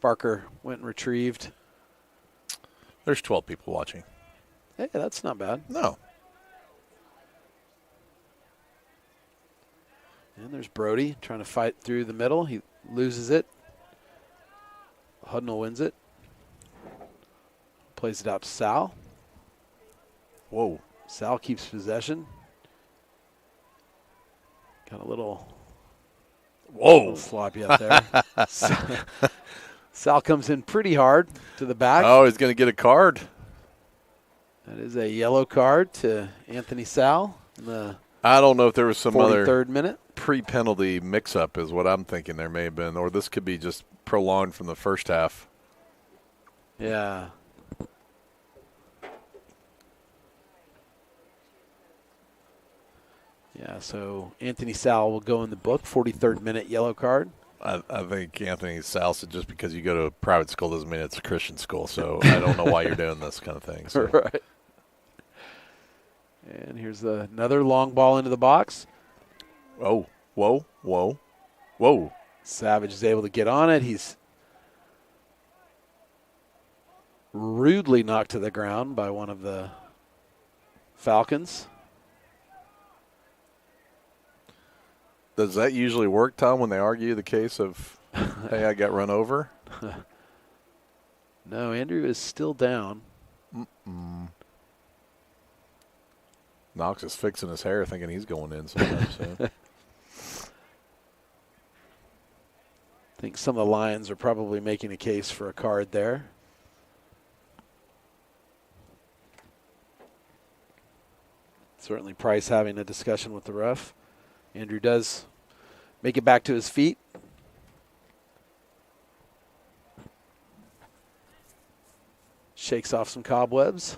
Barker went and retrieved. There's 12 people watching. Hey, that's not bad. No. And there's Brody trying to fight through the middle. He loses it. Hudnall wins it. Plays it out to Sal. Whoa. Sal keeps possession. Got a little sloppy out there. Sal comes in pretty hard to the back. Oh, he's going to get a card. That is a yellow card to Anthony Sal. I don't know if there was some other 43rd minute pre-penalty mix-up is what I'm thinking there may have been, or this could be just prolonged from the first half. Yeah. Yeah, so Anthony Sal will go in the book, 43rd minute yellow card. I think Anthony Sal said just because you go to a private school doesn't mean it's a Christian school, so I don't know why you're doing this kind of thing. So. Right. And here's another long ball into the box. Oh, whoa. Savage is able to get on it. He's rudely knocked to the ground by one of the Falcons. Does that usually work, Tom, when they argue the case of, hey, I got run over? No, Andrew is still down. Knox is fixing his hair thinking he's going in sometime soon. I think some of the Lions are probably making a case for a card there. Certainly Price having a discussion with the ref. Andrew does make it back to his feet. Shakes off some cobwebs.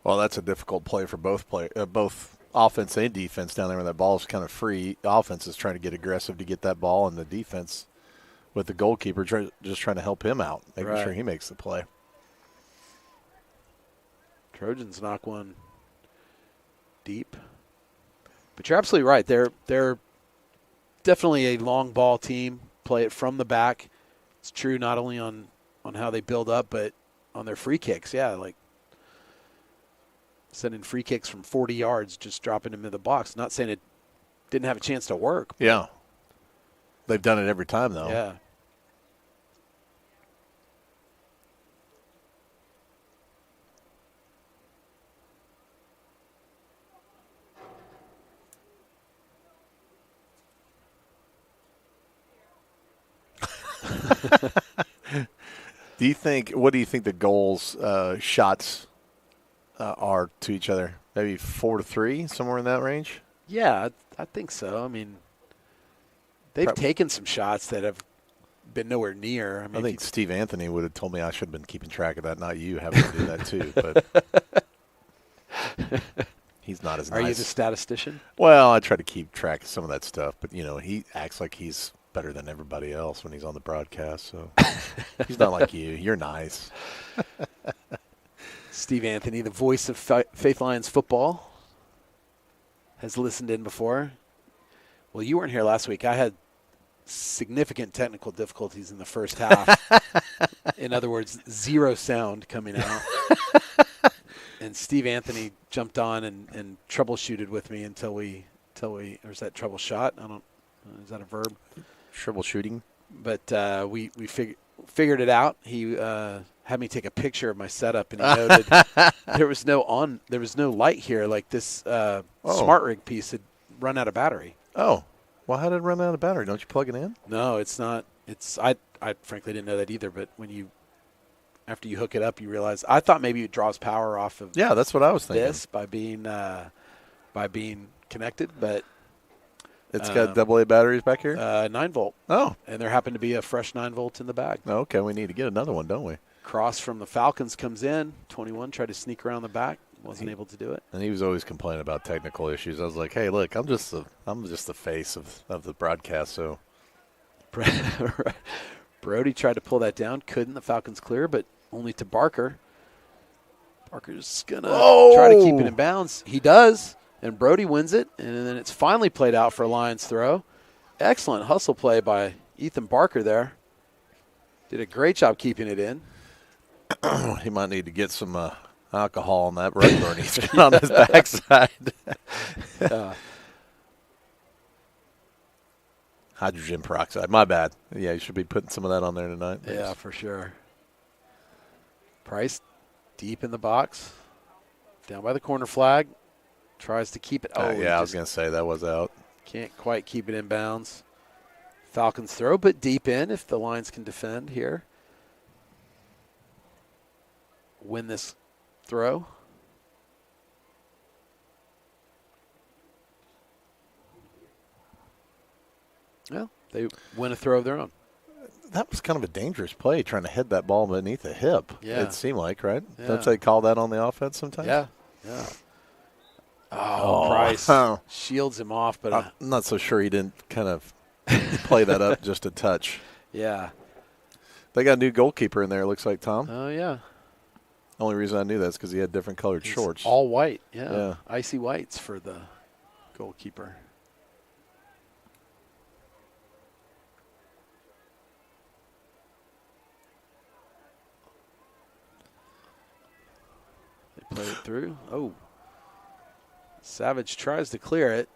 Well, that's a difficult play for both offense and defense down there when that ball is kind of free. Offense is trying to get aggressive to get that ball, and the defense with the goalkeeper just trying to help him out, making sure he makes the play. Trojans knock one deep. But you're absolutely right. They're definitely a long ball team. Play it from the back. It's true not only on how they build up, but on their free kicks. Yeah, like sending free kicks from 40 yards, just dropping them into the box. Not saying it didn't have a chance to work. Yeah. They've done it every time, though. Yeah. What do you think the goals, shots are to each other? Maybe 4-3, somewhere in that range? Yeah, I think so. I mean, they've taken some shots that have been nowhere near. I think Steve Anthony would have told me I should have been keeping track of that, not you having to do that too. But he's not as nice. Are you the statistician? Well, I try to keep track of some of that stuff, but, he acts like he's better than everybody else when he's on the broadcast. So he's not like you. You're nice. Steve Anthony, the voice of Faith Lions football, has listened in before. Well, you weren't here last week. I had significant technical difficulties in the first half. In other words, zero sound coming out. And Steve Anthony jumped on and troubleshooted with me until we or is that troubleshot? Is that a verb? Troubleshooting. But we figured it out. He had me take a picture of my setup, and he noted there was no light here. Like this smart rig piece had run out of battery. Oh, well, how did it run out of battery? Don't you plug it in? No, it's not. I frankly didn't know that either. But after you hook it up, you realize I thought maybe it draws power off of. Yeah, that's what I was thinking. This by being connected, but it's got AA batteries back here. 9-volt. Oh, and there happened to be a fresh 9-volt in the bag. Okay, we need to get another one, don't we? Cross from the Falcons comes in. 21 tried to sneak around the back, wasn't able to do it. And he was always complaining about technical issues. I was like, hey, look, I'm just the face of the broadcast. So Brody tried to pull that down, couldn't. The Falcons clear, but only to Barker. Barker's gonna try to keep it in bounds. He does, and Brody wins it, and then it's finally played out for a Lions throw. Excellent hustle play by Ethan Barker there. Did a great job keeping it in. He might need to get some alcohol on that rug burn he's got on his backside. Hydrogen peroxide. My bad. Yeah, you should be putting some of that on there tonight. Yeah, for sure. Price deep in the box. Down by the corner flag. Tries to keep it. Yeah, I was going to say that was out. Can't quite keep it in bounds. Falcons throw, but deep in if the Lions can defend here. Win this throw. Well, they win a throw of their own. That was kind of a dangerous play, trying to head that ball beneath the hip. Yeah. It seemed like, right? Yeah. Don't they call that on the offense sometimes? Yeah. Oh, Price shields him off, but I'm not so sure he didn't kind of play that up just a touch. Yeah. They got a new goalkeeper in there, it looks like, Tom. Oh, yeah. Only reason I knew that is because he had different colored shorts. All white, yeah. Icy whites for the goalkeeper. They play it through. Oh. Savage tries to clear it.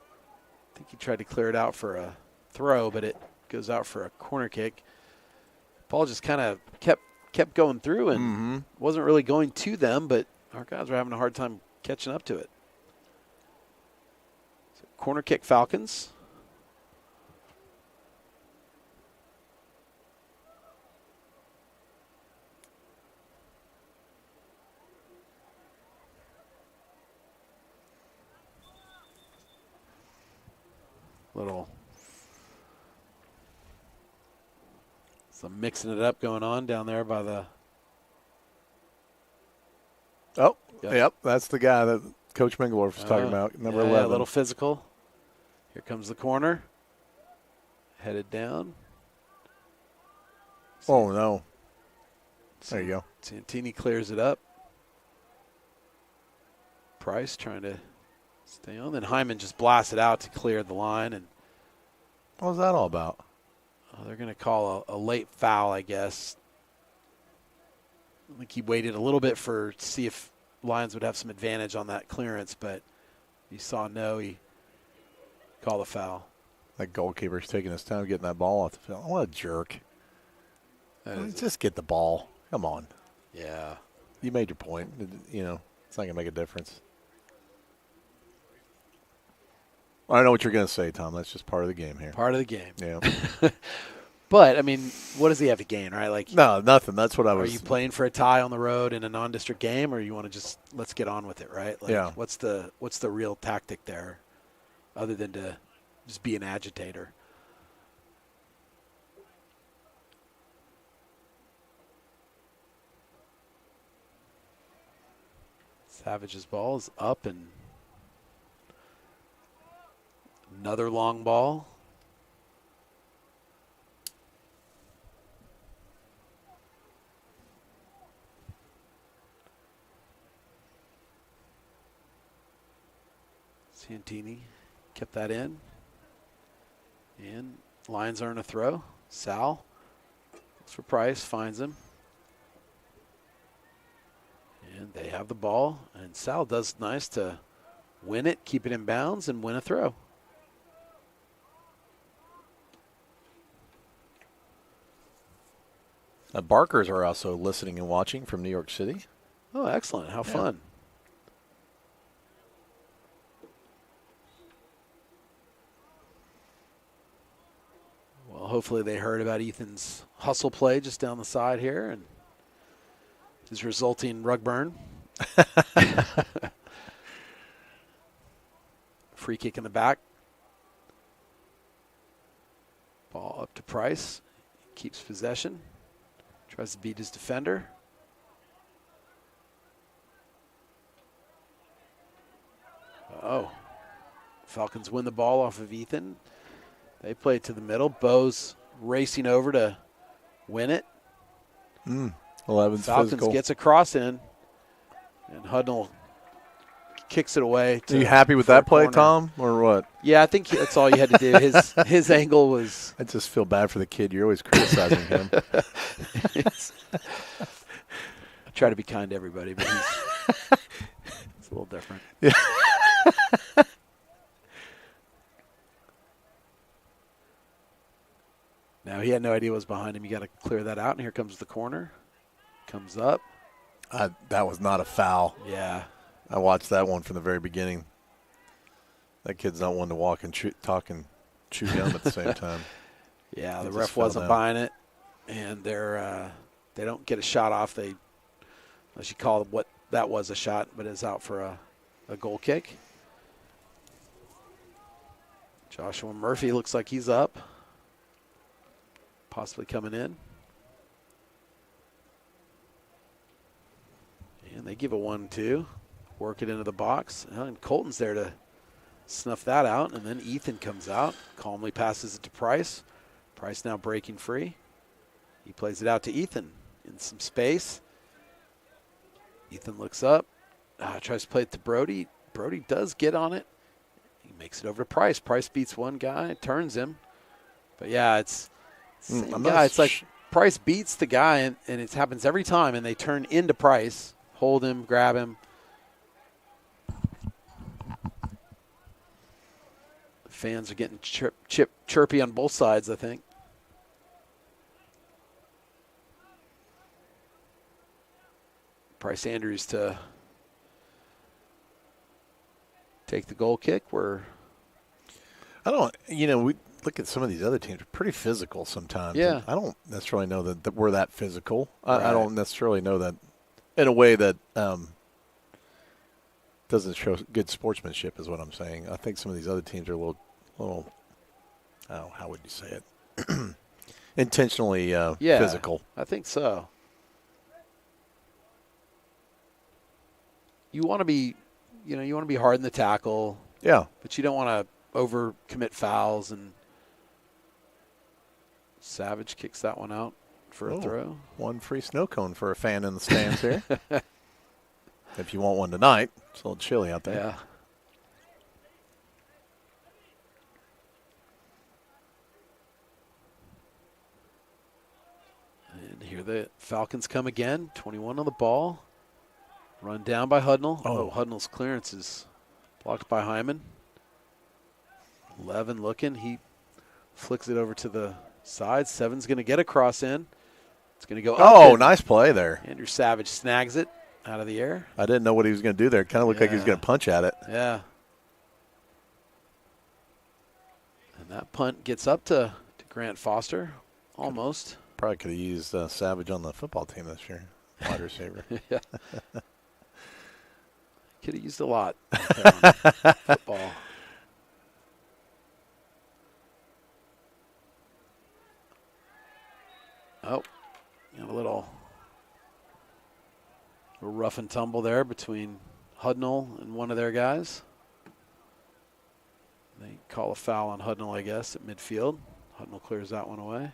I think he tried to clear it out for a throw, but it goes out for a corner kick. Paul just kind of kept going through and wasn't really going to them, but our guys were having a hard time catching up to it. So corner kick Falcons. Some mixing it up going on down there by the. Oh, yep. That's the guy that Coach Mingeldorf was talking about, number 11. A little physical. Here comes the corner. Headed down. Oh, no. There you go. Santini clears it up. Price trying to stay on. Then Hyman just blasted out to clear the line. And what was that all about? they're going to call a late foul, I guess. I think he waited a little bit to see if Lions would have some advantage on that clearance, but he saw no. He called a foul. That goalkeeper's taking his time getting that ball off the field. What a jerk. Just get the ball. Come on. Yeah. You made your point. You know, it's not going to make a difference. I know what you're going to say, Tom. That's just part of the game here. Part of the game. Yeah. But, I mean, what does he have to gain, right? Like, no, nothing. That's what I was. Are you playing for a tie on the road in a non-district game, or you want to just let's get on with it, right? Like, yeah. What's the real tactic there, other than to just be an agitator? Savage's ball is up, and another long ball. Santini kept that in. And Lions earn a throw. Sal looks for Price, finds him. And they have the ball. And Sal does nice to win it, keep it in bounds, and win a throw. Barkers are also listening and watching from New York City. Oh, excellent. How fun. Well, hopefully they heard about Ethan's hustle play just down the side here and his resulting rug burn. Free kick in the back. Ball up to Price. Keeps possession. Tries to beat his defender. Oh. Falcons win the ball off of Ethan. They play it to the middle. Bo's racing over to win it. 11's Falcons physical. gets a cross in. And Hudnall kicks it away. Are you happy with that play, corner. Tom, or what? Yeah, I think that's all you had to do. His angle was. I just feel bad for the kid. You're always criticizing him. I try to be kind to everybody, but it's a little different. Yeah. Now he had no idea what was behind him. You got to clear that out. And here comes the corner. Comes up. That was not a foul. Yeah. I watched that one from the very beginning. That kid's not one to walk and talk and chew gum at the same time. Yeah, He the just ref fell wasn't down. buying it, and they don't get a shot off. Unless you call what that was a shot, but it's out for a goal kick. Joshua Murphy looks like he's up, possibly coming in. And they give a 1-2, work it into the box. And Colton's there to snuff that out. And then Ethan comes out, calmly passes it to Price. Price now breaking free. He plays it out to Ethan in some space. Ethan looks up, tries to play it to Brody. Brody does get on it. He makes it over to Price. Price beats one guy, turns him. But, yeah, it's the same guy. It's like Price beats the guy, and it happens every time, and they turn into Price. Hold him, grab him. The fans are getting chirpy on both sides, I think. Price Andrews to take the goal kick. we look at some of these other teams, are pretty physical sometimes. Yeah. I don't necessarily know that we're that physical. Right. I don't necessarily know that in a way that doesn't show good sportsmanship is what I'm saying. I think some of these other teams are a little how would you say it? Intentionally physical. I think so. You want to be, hard in the tackle. Yeah. But you don't want to over commit fouls. And Savage kicks that one out for a throw. One free snow cone for a fan in the stands here. If you want one tonight, it's a little chilly out there. Yeah. And here the Falcons come again. 21 on the ball. Run down by Hudnall. Oh, Hudnall's clearance is blocked by Hyman. 11 looking. He flicks it over to the side. 7's going to get a cross in. It's going to go up. Oh, nice play there. Andrew Savage snags it out of the air. I didn't know what he was going to do there. It kind of looked like he was going to punch at it. Yeah. And that punt gets up to Grant Foster, almost. Probably could have used Savage on the football team this year, wide receiver. Yeah. Could have used a lot on football. Oh, got a little rough and tumble there between Hudnall and one of their guys. They call a foul on Hudnall, I guess, at midfield. Hudnall clears that one away.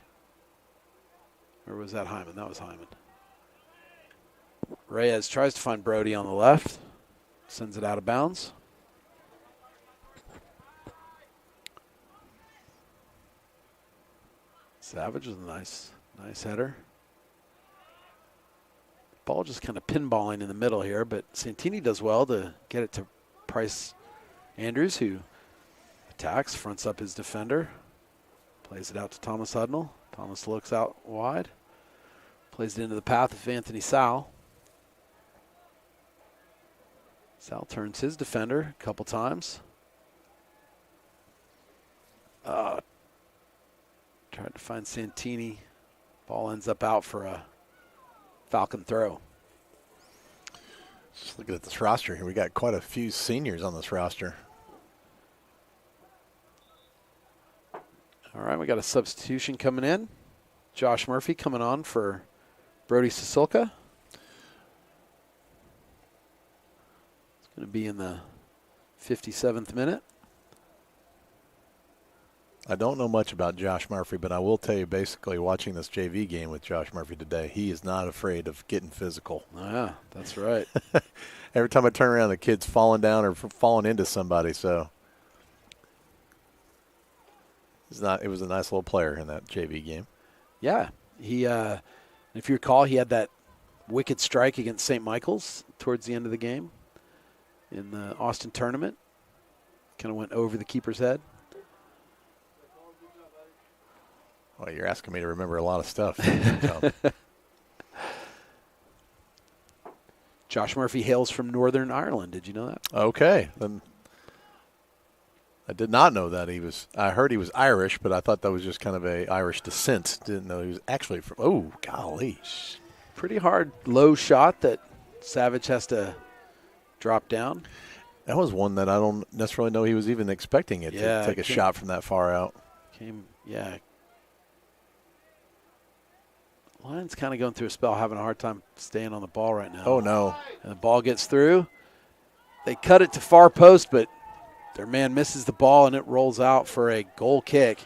Or was that Hyman? That was Hyman. Reyes tries to find Brody on the left. Sends it out of bounds. Savage with a nice header. Ball just kind of pinballing in the middle here, but Santini does well to get it to Price Andrews, who attacks, fronts up his defender, plays it out to Thomas Hudnall. Thomas looks out wide, plays it into the path of Anthony Sal. Sal turns his defender a couple times. Tried to find Santini. Ball ends up out for a Falcon throw. Just looking at this roster here, we got quite a few seniors on this roster. All right, we got a substitution coming in. Josh Murphy coming on for Brody Sisulka. It's going to be in the 57th minute. I don't know much about Josh Murphy, but I will tell you, basically, watching this JV game with Josh Murphy today, he is not afraid of getting physical. Oh, yeah, that's right. Every time I turn around, the kid's falling down or falling into somebody, so it was a nice little player in that JV game. Yeah. He, if you recall, he had that wicked strike against St. Michael's towards the end of the game in the Austin tournament. Kind of went over the keeper's head. Well, you're asking me to remember a lot of stuff. Josh Murphy hails from Northern Ireland. Did you know that? Okay. Then I did not know that I heard he was Irish, but I thought that was just kind of a Irish descent. Didn't know he was actually from, oh, golly. Pretty hard low shot that Savage has to drop down. That was one that I don't necessarily know he was even expecting it to take a shot from that far out. Lions kind of going through a spell, having a hard time staying on the ball right now. Oh, no. And the ball gets through. They cut it to far post, but their man misses the ball, and it rolls out for a goal kick.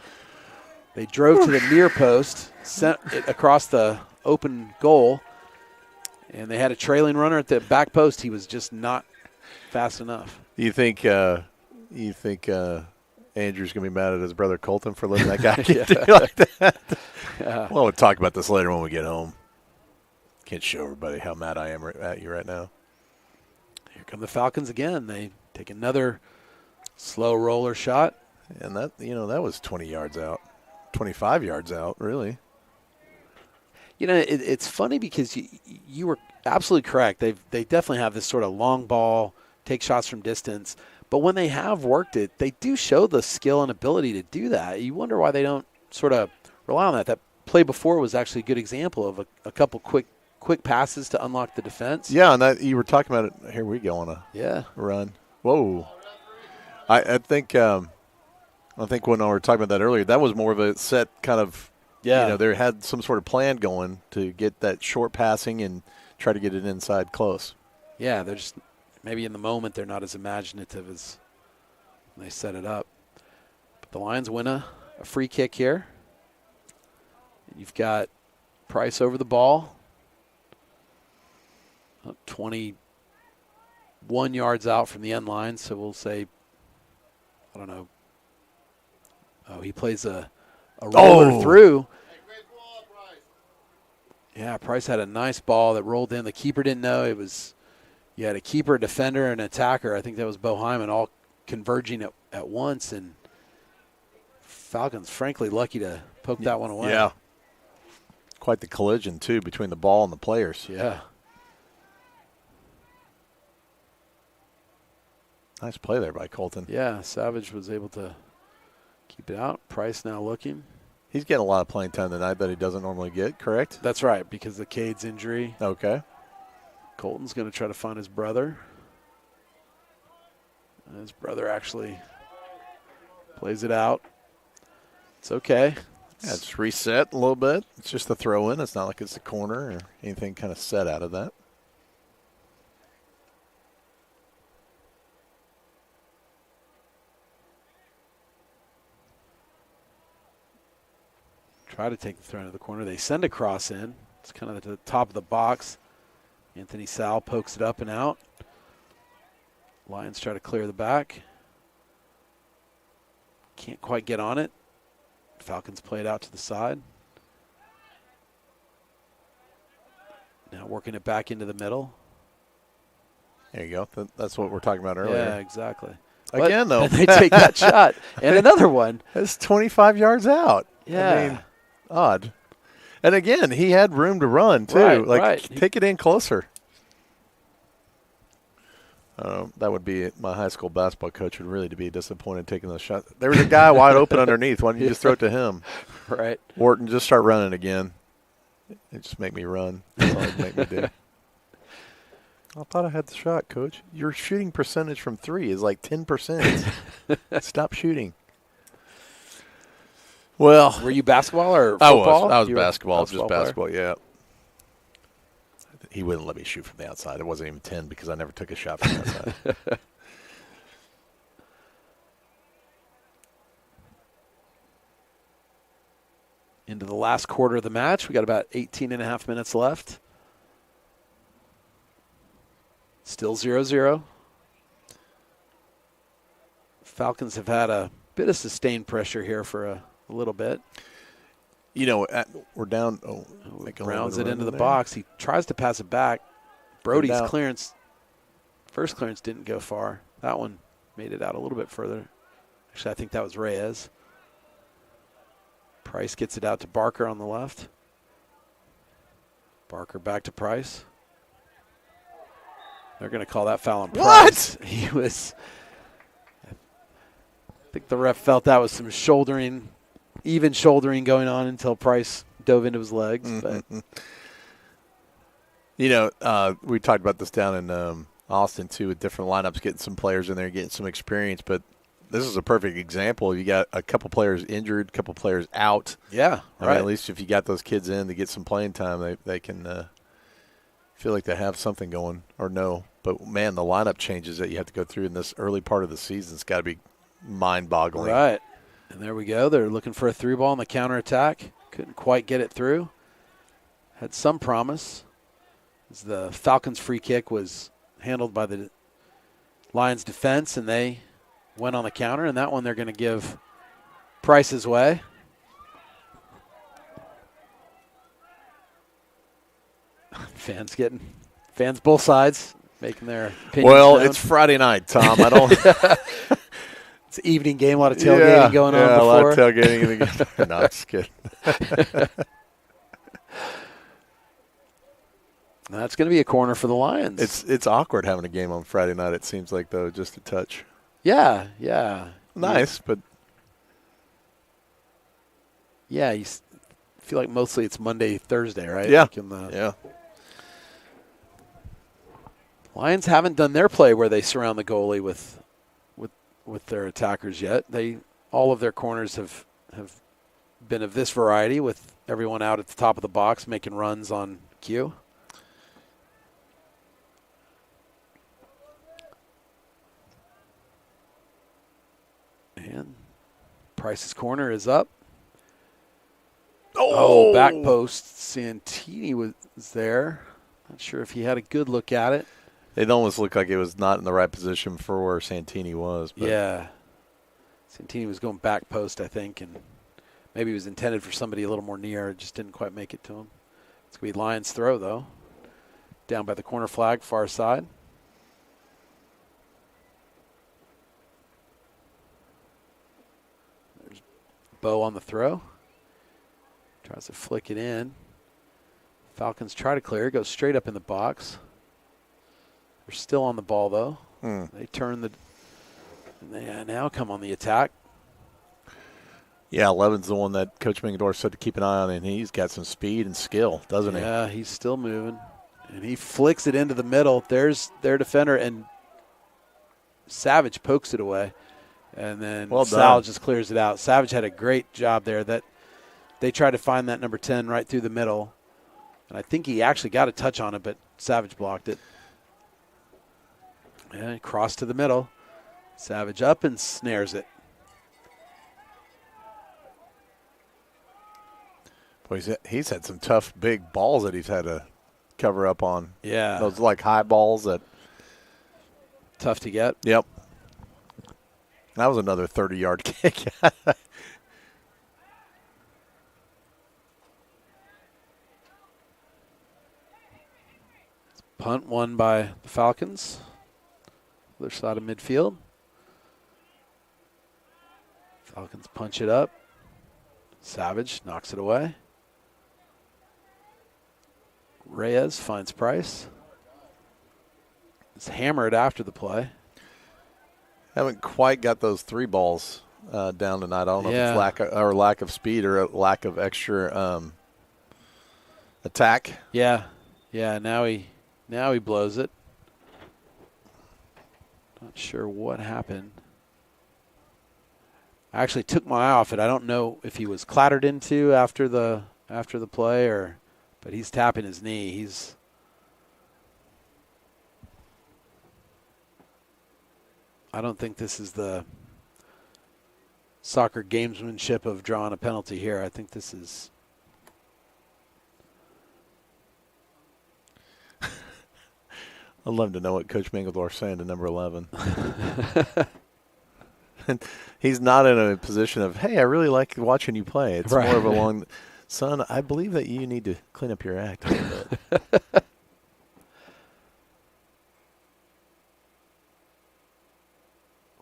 They drove to the near post, sent it across the open goal, and they had a trailing runner at the back post. He was just not fast enough. You think Andrew's going to be mad at his brother Colton for letting that guy get like that? Yeah. Well, we'll talk about this later when we get home. Can't show everybody how mad I am at you right now. Here come the Falcons again. They take another slow roller shot. And that was 20 yards out, 25 yards out, really. It's funny because you were absolutely correct. They definitely have this sort of long ball, take shots from distance. But when they have worked it, they do show the skill and ability to do that. You wonder why they don't sort of rely on that. That play before was actually a good example of a couple quick passes to unlock the defense. Yeah, and that you were talking about it. Here we go on a run. Whoa. I think when I were talking about that earlier, that was more of a set kind of, they had some sort of plan going to get that short passing and try to get it inside close. Yeah, they're just maybe in the moment they're not as imaginative as when they set it up. But the Lions win a free kick here. You've got Price over the ball. 20 1 yard out from the end line, so we'll say, I don't know. Oh, he plays a roller through. Yeah, Price had a nice ball that rolled in. The keeper didn't know. You had a keeper, a defender, and an attacker. I think that was Bo Hyman all converging at once, and Falcons, frankly, lucky to poke that one away. Yeah. Quite the collision, too, between the ball and the players. Yeah. Nice play there by Colton. Yeah, Savage was able to keep it out. Price now looking. He's getting a lot of playing time tonight that he doesn't normally get, correct? That's right, because of Cade's injury. Okay. Colton's going to try to find his brother. And his brother actually plays it out. It's okay. Yeah, it's reset a little bit. It's just a throw in. It's not like it's a corner or anything kind of set out of that. Try to take the throw into the corner. They send a cross in. It's kind of at the top of the box. Anthony Sal pokes it up and out. Lions try to clear the back. Can't quite get on it. Falcons play it out to the side. Now working it back into the middle. There you go. That's what we're talking about earlier. Yeah, exactly. Again, though. And they take that shot. And another one. That's 25 yards out. Yeah. I mean, odd. And again, he had room to run, too. Right. Take it in closer. That would be my high school basketball coach would really be disappointed taking the shot. There was a guy wide open underneath. Why don't you just throw it to him? Right. Wharton, just start running again. It just make me run. That's all it make me do. I thought I had the shot, Coach. Your shooting percentage from 3 is like 10%. Stop shooting. Well, were you basketball or football? I was basketball. Just player? basketball, yeah. He wouldn't let me shoot from the outside. It wasn't even 10 because I never took a shot from the outside. Into the last quarter of the match. We got about 18 and a half minutes left. Still 0-0. Falcons have had a bit of sustained pressure here for a little bit. You know, we're down. Rounds it into the box. He tries to pass it back. Brody's clearance, first clearance didn't go far. That one made it out a little bit further. Actually, I think that was Reyes. Price gets it out to Barker on the left. Barker back to Price. They're going to call that foul on Price. What? He was. I think the ref felt that was some even shouldering going on until Price dove into his legs. But you know, we talked about this down in Austin too, with different lineups, getting some players in there, getting some experience. But this is a perfect example. You got a couple players injured, a couple players out. Yeah, I mean, at least if you got those kids in to get some playing time, they can feel like they have something going or no. But man, the lineup changes that you have to go through in this early part of the season, it's got to be mind-boggling. Right. And there we go. They're looking for a through ball on the counterattack. Couldn't quite get it through. Had some promise. As the Falcons' free kick was handled by the Lions' defense, and they went on the counter. And that one they're going to give Price's way. Fans both sides making their opinions known. It's Friday night, Tom. I don't. It's an evening game, a lot of tailgating going on before. A lot of tailgating in the game. No, just kidding. That's going to be a corner for the Lions. It's awkward having a game on Friday night, it seems like, though, just a touch. Yeah. Nice, but. Yeah, you feel like mostly it's Monday, Thursday, right? Yeah. Yeah. Lions haven't done their play where they surround the goalie with their attackers yet. All of their corners have been of this variety, with everyone out at the top of the box making runs on cue. And Price's corner is up. Oh, back post. Santini was there. Not sure if he had a good look at it. It almost looked like it was not in the right position for where Santini was. But. Yeah. Santini was going back post, I think, and maybe it was intended for somebody a little more near. It just didn't quite make it to him. It's going to be Lions throw, though. Down by the corner flag, far side. There's Bo on the throw. Tries to flick it in. Falcons try to clear. Goes straight up in the box. They're still on the ball, though. They turn the – they now come on the attack. Yeah, 11's the one that Coach Mingador said to keep an eye on, and he's got some speed and skill, doesn't he? Yeah, he's still moving. And he flicks it into the middle. There's their defender, and Savage pokes it away. And then Sal just clears it out. Savage had a great job there. That they tried to find that number 10 right through the middle. And I think he actually got a touch on it, but Savage blocked it. Yeah, cross to the middle. Savage up and snares it. Boy, he's had some tough, big balls that he's had to cover up on. Yeah. Those like high balls that. Tough to get. Yep. That was another 30-yard kick. Punt won by the Falcons. Other side of midfield. Falcons punch it up. Savage knocks it away. Reyes finds Price. It's hammered after the play. Haven't quite got those three balls down tonight. I don't know if it's lack of speed or a lack of extra attack. Yeah. Now he blows it. Not sure what happened. I actually took my eye off it. I don't know if he was clattered into after the play but he's tapping his knee. I don't think this is the soccer gamesmanship of drawing a penalty here. I think this is. I'd love to know what Coach Mingador's saying to number 11. He's not in a position of, hey, I really like watching you play. It's more of a long, son, I believe that you need to clean up your act a little bit.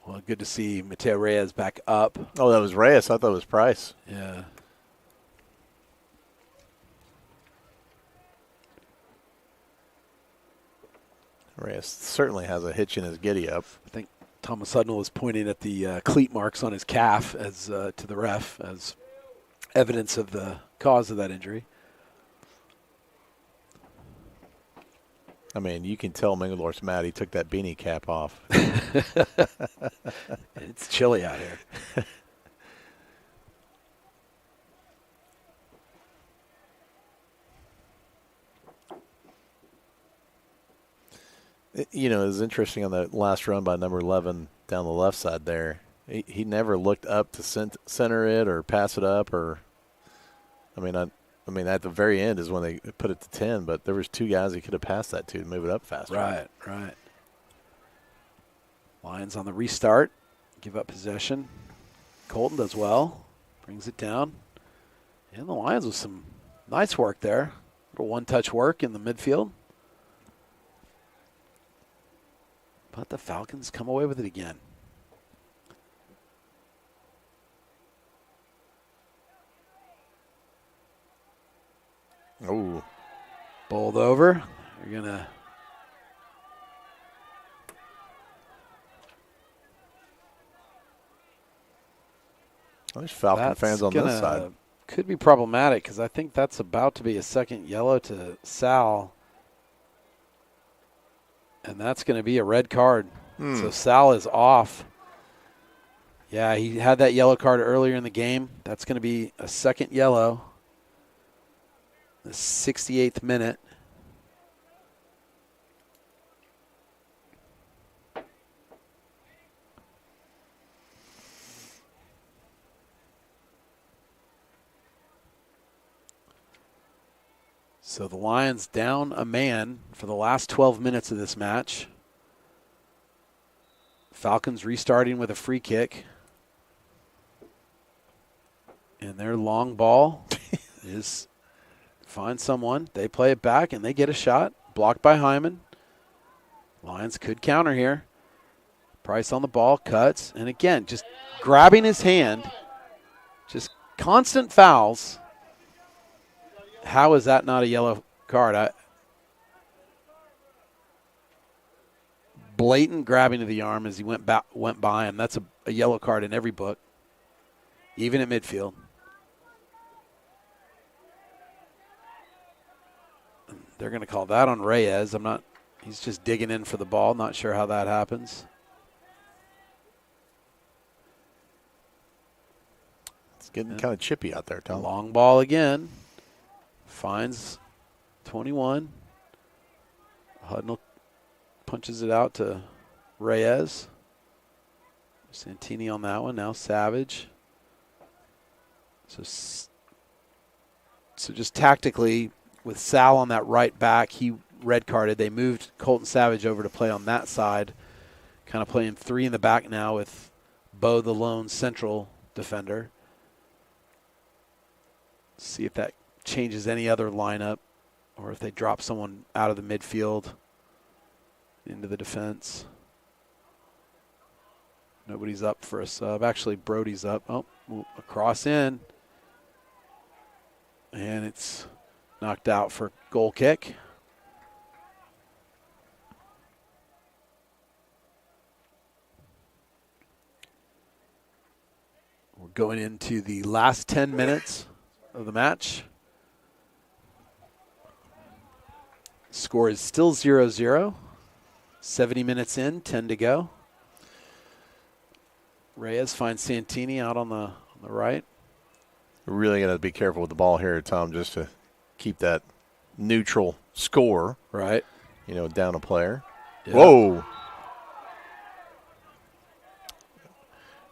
Well, good to see Mateo Reyes back up. Oh, that was Reyes. I thought it was Price. Yeah. Reyes certainly has a hitch in his giddy-up. I think Thomas Hudnall is pointing at the cleat marks on his calf as to the ref as evidence of the cause of that injury. I mean, you can tell Mingador's mad. He took that beanie cap off. It's chilly out here. You know, it was interesting on that last run by number 11 down the left side there. He never looked up to center it or pass it up I mean, at the very end is when they put it to 10, but there was two guys he could have passed that to move it up faster. Right. Lions on the restart. Give up possession. Colton does well. Brings it down. And the Lions with some nice work there. Little one-touch work in the midfield. But the Falcons come away with it again. Oh. Bowled over. You're going to. There's Falcon fans on this side. Could be problematic because I think that's about to be a second yellow to Sal. And that's going to be a red card. So Sal is off. Yeah, he had that yellow card earlier in the game. That's going to be a second yellow. The 68th minute. So the Lions down a man for the last 12 minutes of this match. Falcons restarting with a free kick. And their long ball is find someone. They play it back, and they get a shot. Blocked by Hyman. Lions could counter here. Price on the ball, cuts. And again, just grabbing his hand. Just constant fouls. How is that not a yellow card? Blatant grabbing of the arm as he went by him. That's a yellow card in every book, even at midfield. They're going to call that on Reyes. He's just digging in for the ball. Not sure how that happens. It's getting kind of chippy out there, Tom. Long ball again. Finds 21. Hudnall punches it out to Reyes. Santini on that one. Now Savage. So just tactically, with Sal on that right back, he red carded. They moved Colton Savage over to play on that side. Kind of playing three in the back now with Bo the lone central defender. See if that changes any other lineup or if they drop someone out of the midfield into the defense. Nobody's up for a sub. Actually, Brody's up. Oh, a cross in. And it's knocked out for goal kick. We're going into the last 10 minutes of the match. Score is still 0-0. 70 minutes in, 10 to go. Reyes finds Santini out on the right. We're really going to be careful with the ball here, Tom, just to keep that neutral score. Right. Down a player. Yep. Whoa.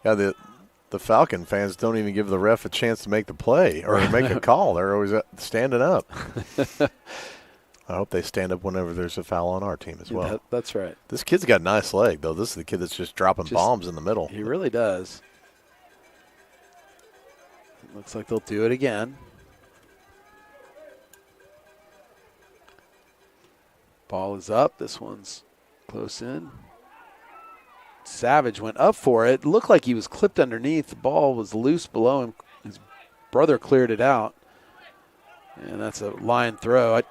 Yeah, the Falcon fans don't even give the ref a chance to make the play or make a call. They're always standing up. I hope they stand up whenever there's a foul on our team as well. That's right. This kid's got a nice leg, though. This is the kid that's just dropping bombs in the middle. He really does. Looks like they'll do it again. Ball is up. This one's close in. Savage went up for it. Looked like he was clipped underneath. The ball was loose below him. His brother cleared it out. And that's a line throw. I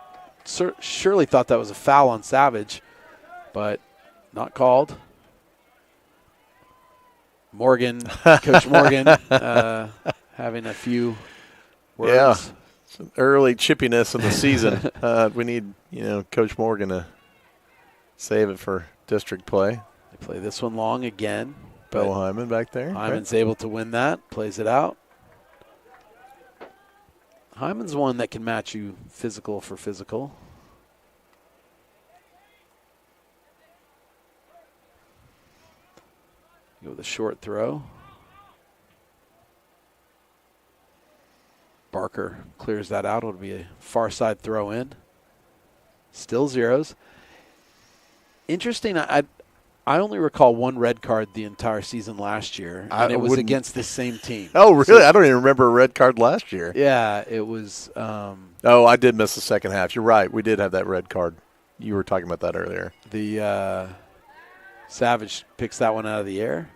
surely thought that was a foul on Savage, but not called. Coach Morgan, having a few words. Yeah, some early chippiness in the season. We need, Coach Morgan to save it for district play. They play this one long again. Bo Hyman back there. Hyman's able to win that, plays it out. Hyman's one that can match you physical for physical. Go with a short throw. Barker clears that out. It'll be a far side throw in. Still zeros. Interesting. I only recall one red card the entire season last year, and it was against the same team. Oh, really? So, I don't even remember a red card last year. Yeah, it was. I did miss the second half. You're right. We did have that red card. You were talking about that earlier. The Savage picks that one out of the air.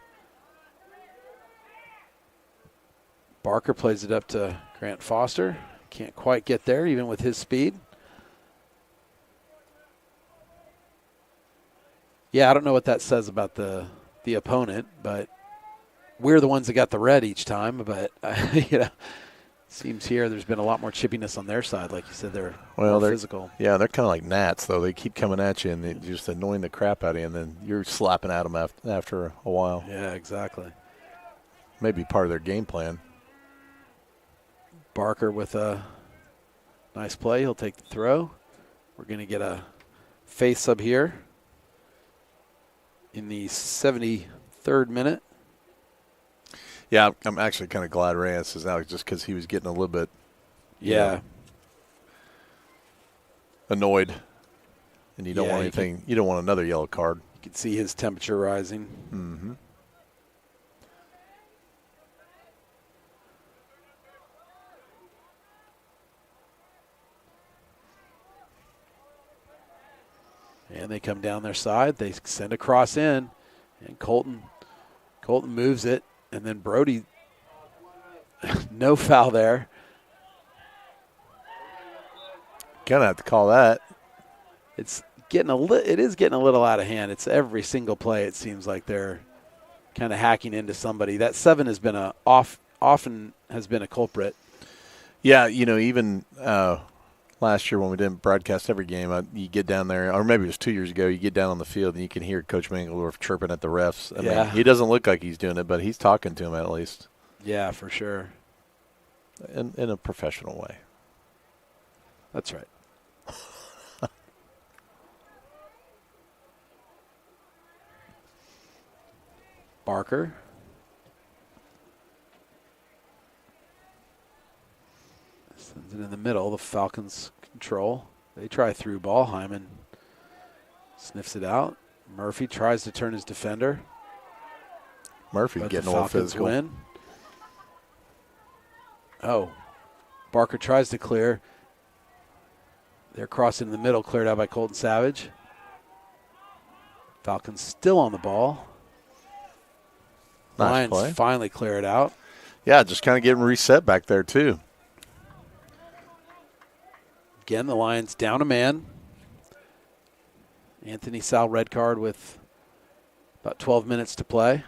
Barker plays it up to Grant Foster. Can't quite get there, even with his speed. Yeah, I don't know what that says about the opponent, but we're the ones that got the red each time. But seems here there's been a lot more chippiness on their side. Like you said, they're more physical. Yeah, they're kind of like gnats, though. They keep coming at you, and they're just annoying the crap out of you, and then you're slapping at them after a while. Yeah, exactly. Maybe part of their game plan. Barker with a nice play. He'll take the throw. We're going to get a face sub here in the 73rd minute. Yeah, I'm actually kind of glad Reyes is out just because he was getting a little bit. Yeah. annoyed, and you don't want anything. You don't want another yellow card. You can see his temperature rising. Mm-hmm. And they come down their side. They send a cross in, and Colton moves it, and then Brody, no foul there. Gonna have to call that. It is getting a little out of hand. It's every single play. It seems like they're kind of hacking into somebody. That 7 has been often has been a culprit. Yeah, even last year when we didn't broadcast every game, you get down there, or maybe it was 2 years ago, you get down on the field and you can hear Coach Mangledorf chirping at the refs. I mean, he doesn't look like he's doing it, but he's talking to him at least. Yeah, for sure. In a professional way. That's right. Barker. Sends it in the middle. The Falcons control. They try through ball. Hyman sniffs it out. Murphy tries to turn his defender. Murphy getting a little physical. Win. Oh, Barker tries to clear. They're crossing in the middle, cleared out by Colton Savage. Falcons still on the ball. Nice Lions play. finally clear it out. Yeah, just kind of getting reset back there, too. Again, the Lions down a man. Anthony Sal red card with about 12 minutes to play.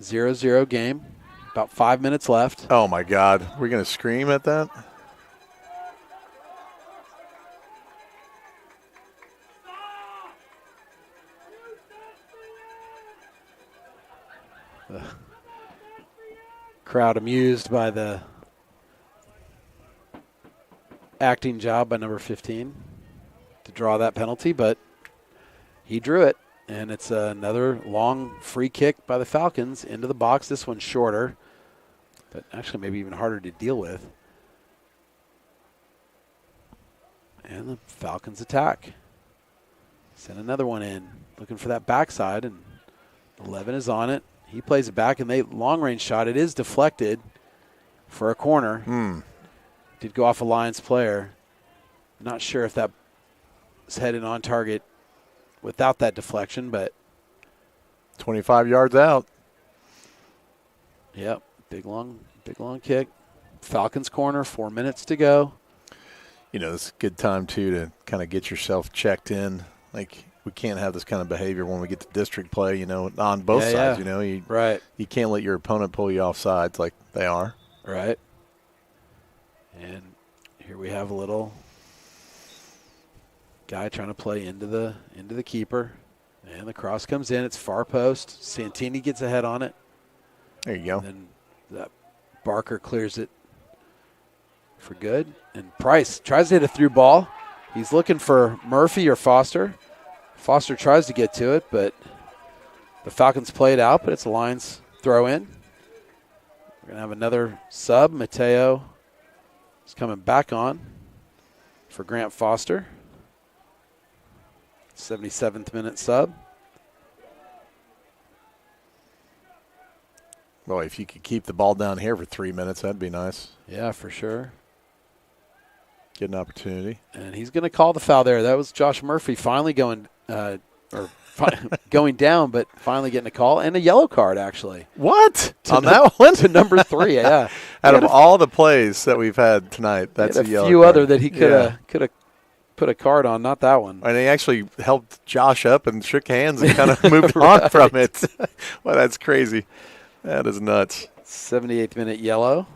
0-0 game. About 5 minutes left. Oh, my God. We're going to scream at that? Crowd amused by the acting job by number 15 to draw that penalty, but he drew it, and it's another long free kick by the Falcons into the box. This one's shorter, but actually maybe even harder to deal with. And the Falcons attack. Send another one in, looking for that backside, and 11 is on it. He plays it back, and they long-range shot. It is deflected for a corner. Did go off a Lions player. Not sure if that was headed on target without that deflection, but 25 yards out. Yep, big long kick. Falcons corner, 4 minutes to go. It's a good time, too, to kind of get yourself checked in. Like, we can't have this kind of behavior when we get to district play, on both sides. Right. You can't let your opponent pull you off sides like they are. Right. And here we have a little guy trying to play into the keeper. And the cross comes in. It's far post. Santini gets ahead on it. There you go. And then that Barker clears it for good. And Price tries to hit a through ball. He's looking for Murphy or Foster. Foster tries to get to it, but the Falcons play it out, but it's a Lions throw in. We're going to have another sub. Mateo is coming back on for Grant Foster. 77th minute sub. Boy, if you could keep the ball down here for 3 minutes, that'd be nice. Yeah, for sure. Get an opportunity. And he's going to call the foul there. That was Josh Murphy finally going going down, but finally getting a call. And a yellow card, actually. What? On that one? To number 3, yeah. Out of all the plays that we've had tonight, that's a yellow card. A few other that he could have put a card on, not that one. And he actually helped Josh up and shook hands and kind of moved on from it. Well, that's crazy. That is nuts. 78th minute yellow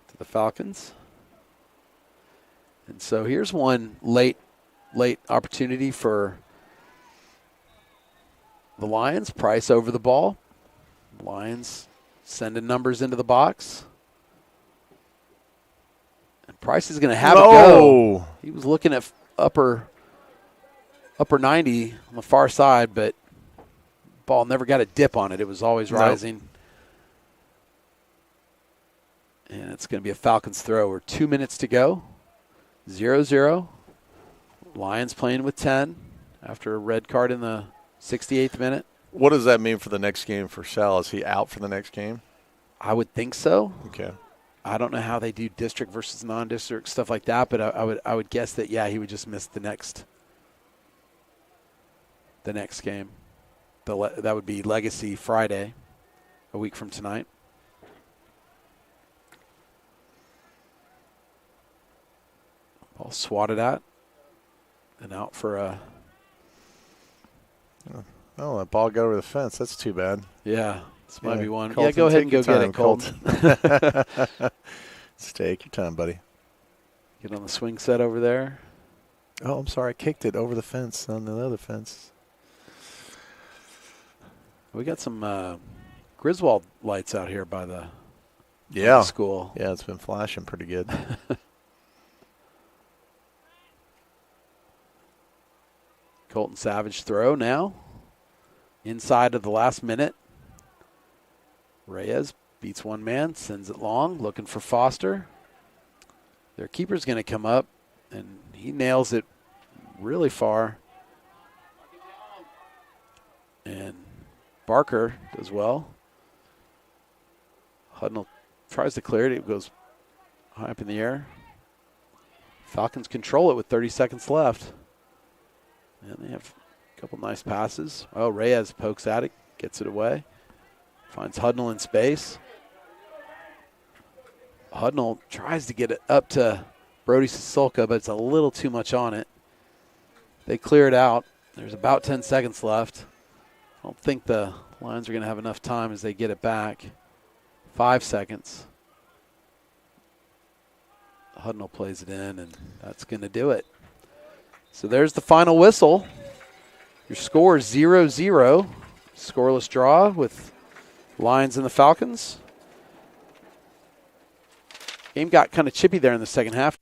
to the Falcons. And so here's one late opportunity for the Lions. Price over the ball. Lions sending numbers into the box. And Price is going to have a go. He was looking at upper 90 on the far side, but ball never got a dip on it. It was always rising. And it's going to be a Falcons throw. We're 2 minutes to go. 0-0. Lions playing with 10 after a red card in the 68th minute. What does that mean for the next game for Sal? Is he out for the next game? I would think so. Okay. I don't know how they do district versus non-district, stuff like that, but I would guess that, yeah, he would just miss the next game. That would be Legacy Friday, a week from tonight. Ball swatted at and out for a. Oh, that ball got over the fence. That's too bad. Yeah, this might be one. Colton, yeah, go ahead and go your time, get it, Colton. Take your time, buddy. Get on the swing set over there. Oh, I'm sorry. I kicked it over the fence on the other fence. We got some Griswold lights out here by the school. Yeah, it's been flashing pretty good. Colton Savage throw now. Inside of the last minute. Reyes beats one man, sends it long, looking for Foster. Their keeper's going to come up, and he nails it really far. And Barker does well. Hudnall tries to clear it. It goes high up in the air. Falcons control it with 30 seconds left. And they have a couple nice passes. Oh, Reyes pokes at it, gets it away. Finds Hudnall in space. Hudnall tries to get it up to Brody Sisolka, but it's a little too much on it. They clear it out. There's about 10 seconds left. I don't think the Lions are going to have enough time as they get it back. 5 seconds. Hudnall plays it in, and that's going to do it. So there's the final whistle. Your score is 0-0. Scoreless draw with Lions and the Falcons. Game got kind of chippy there in the second half.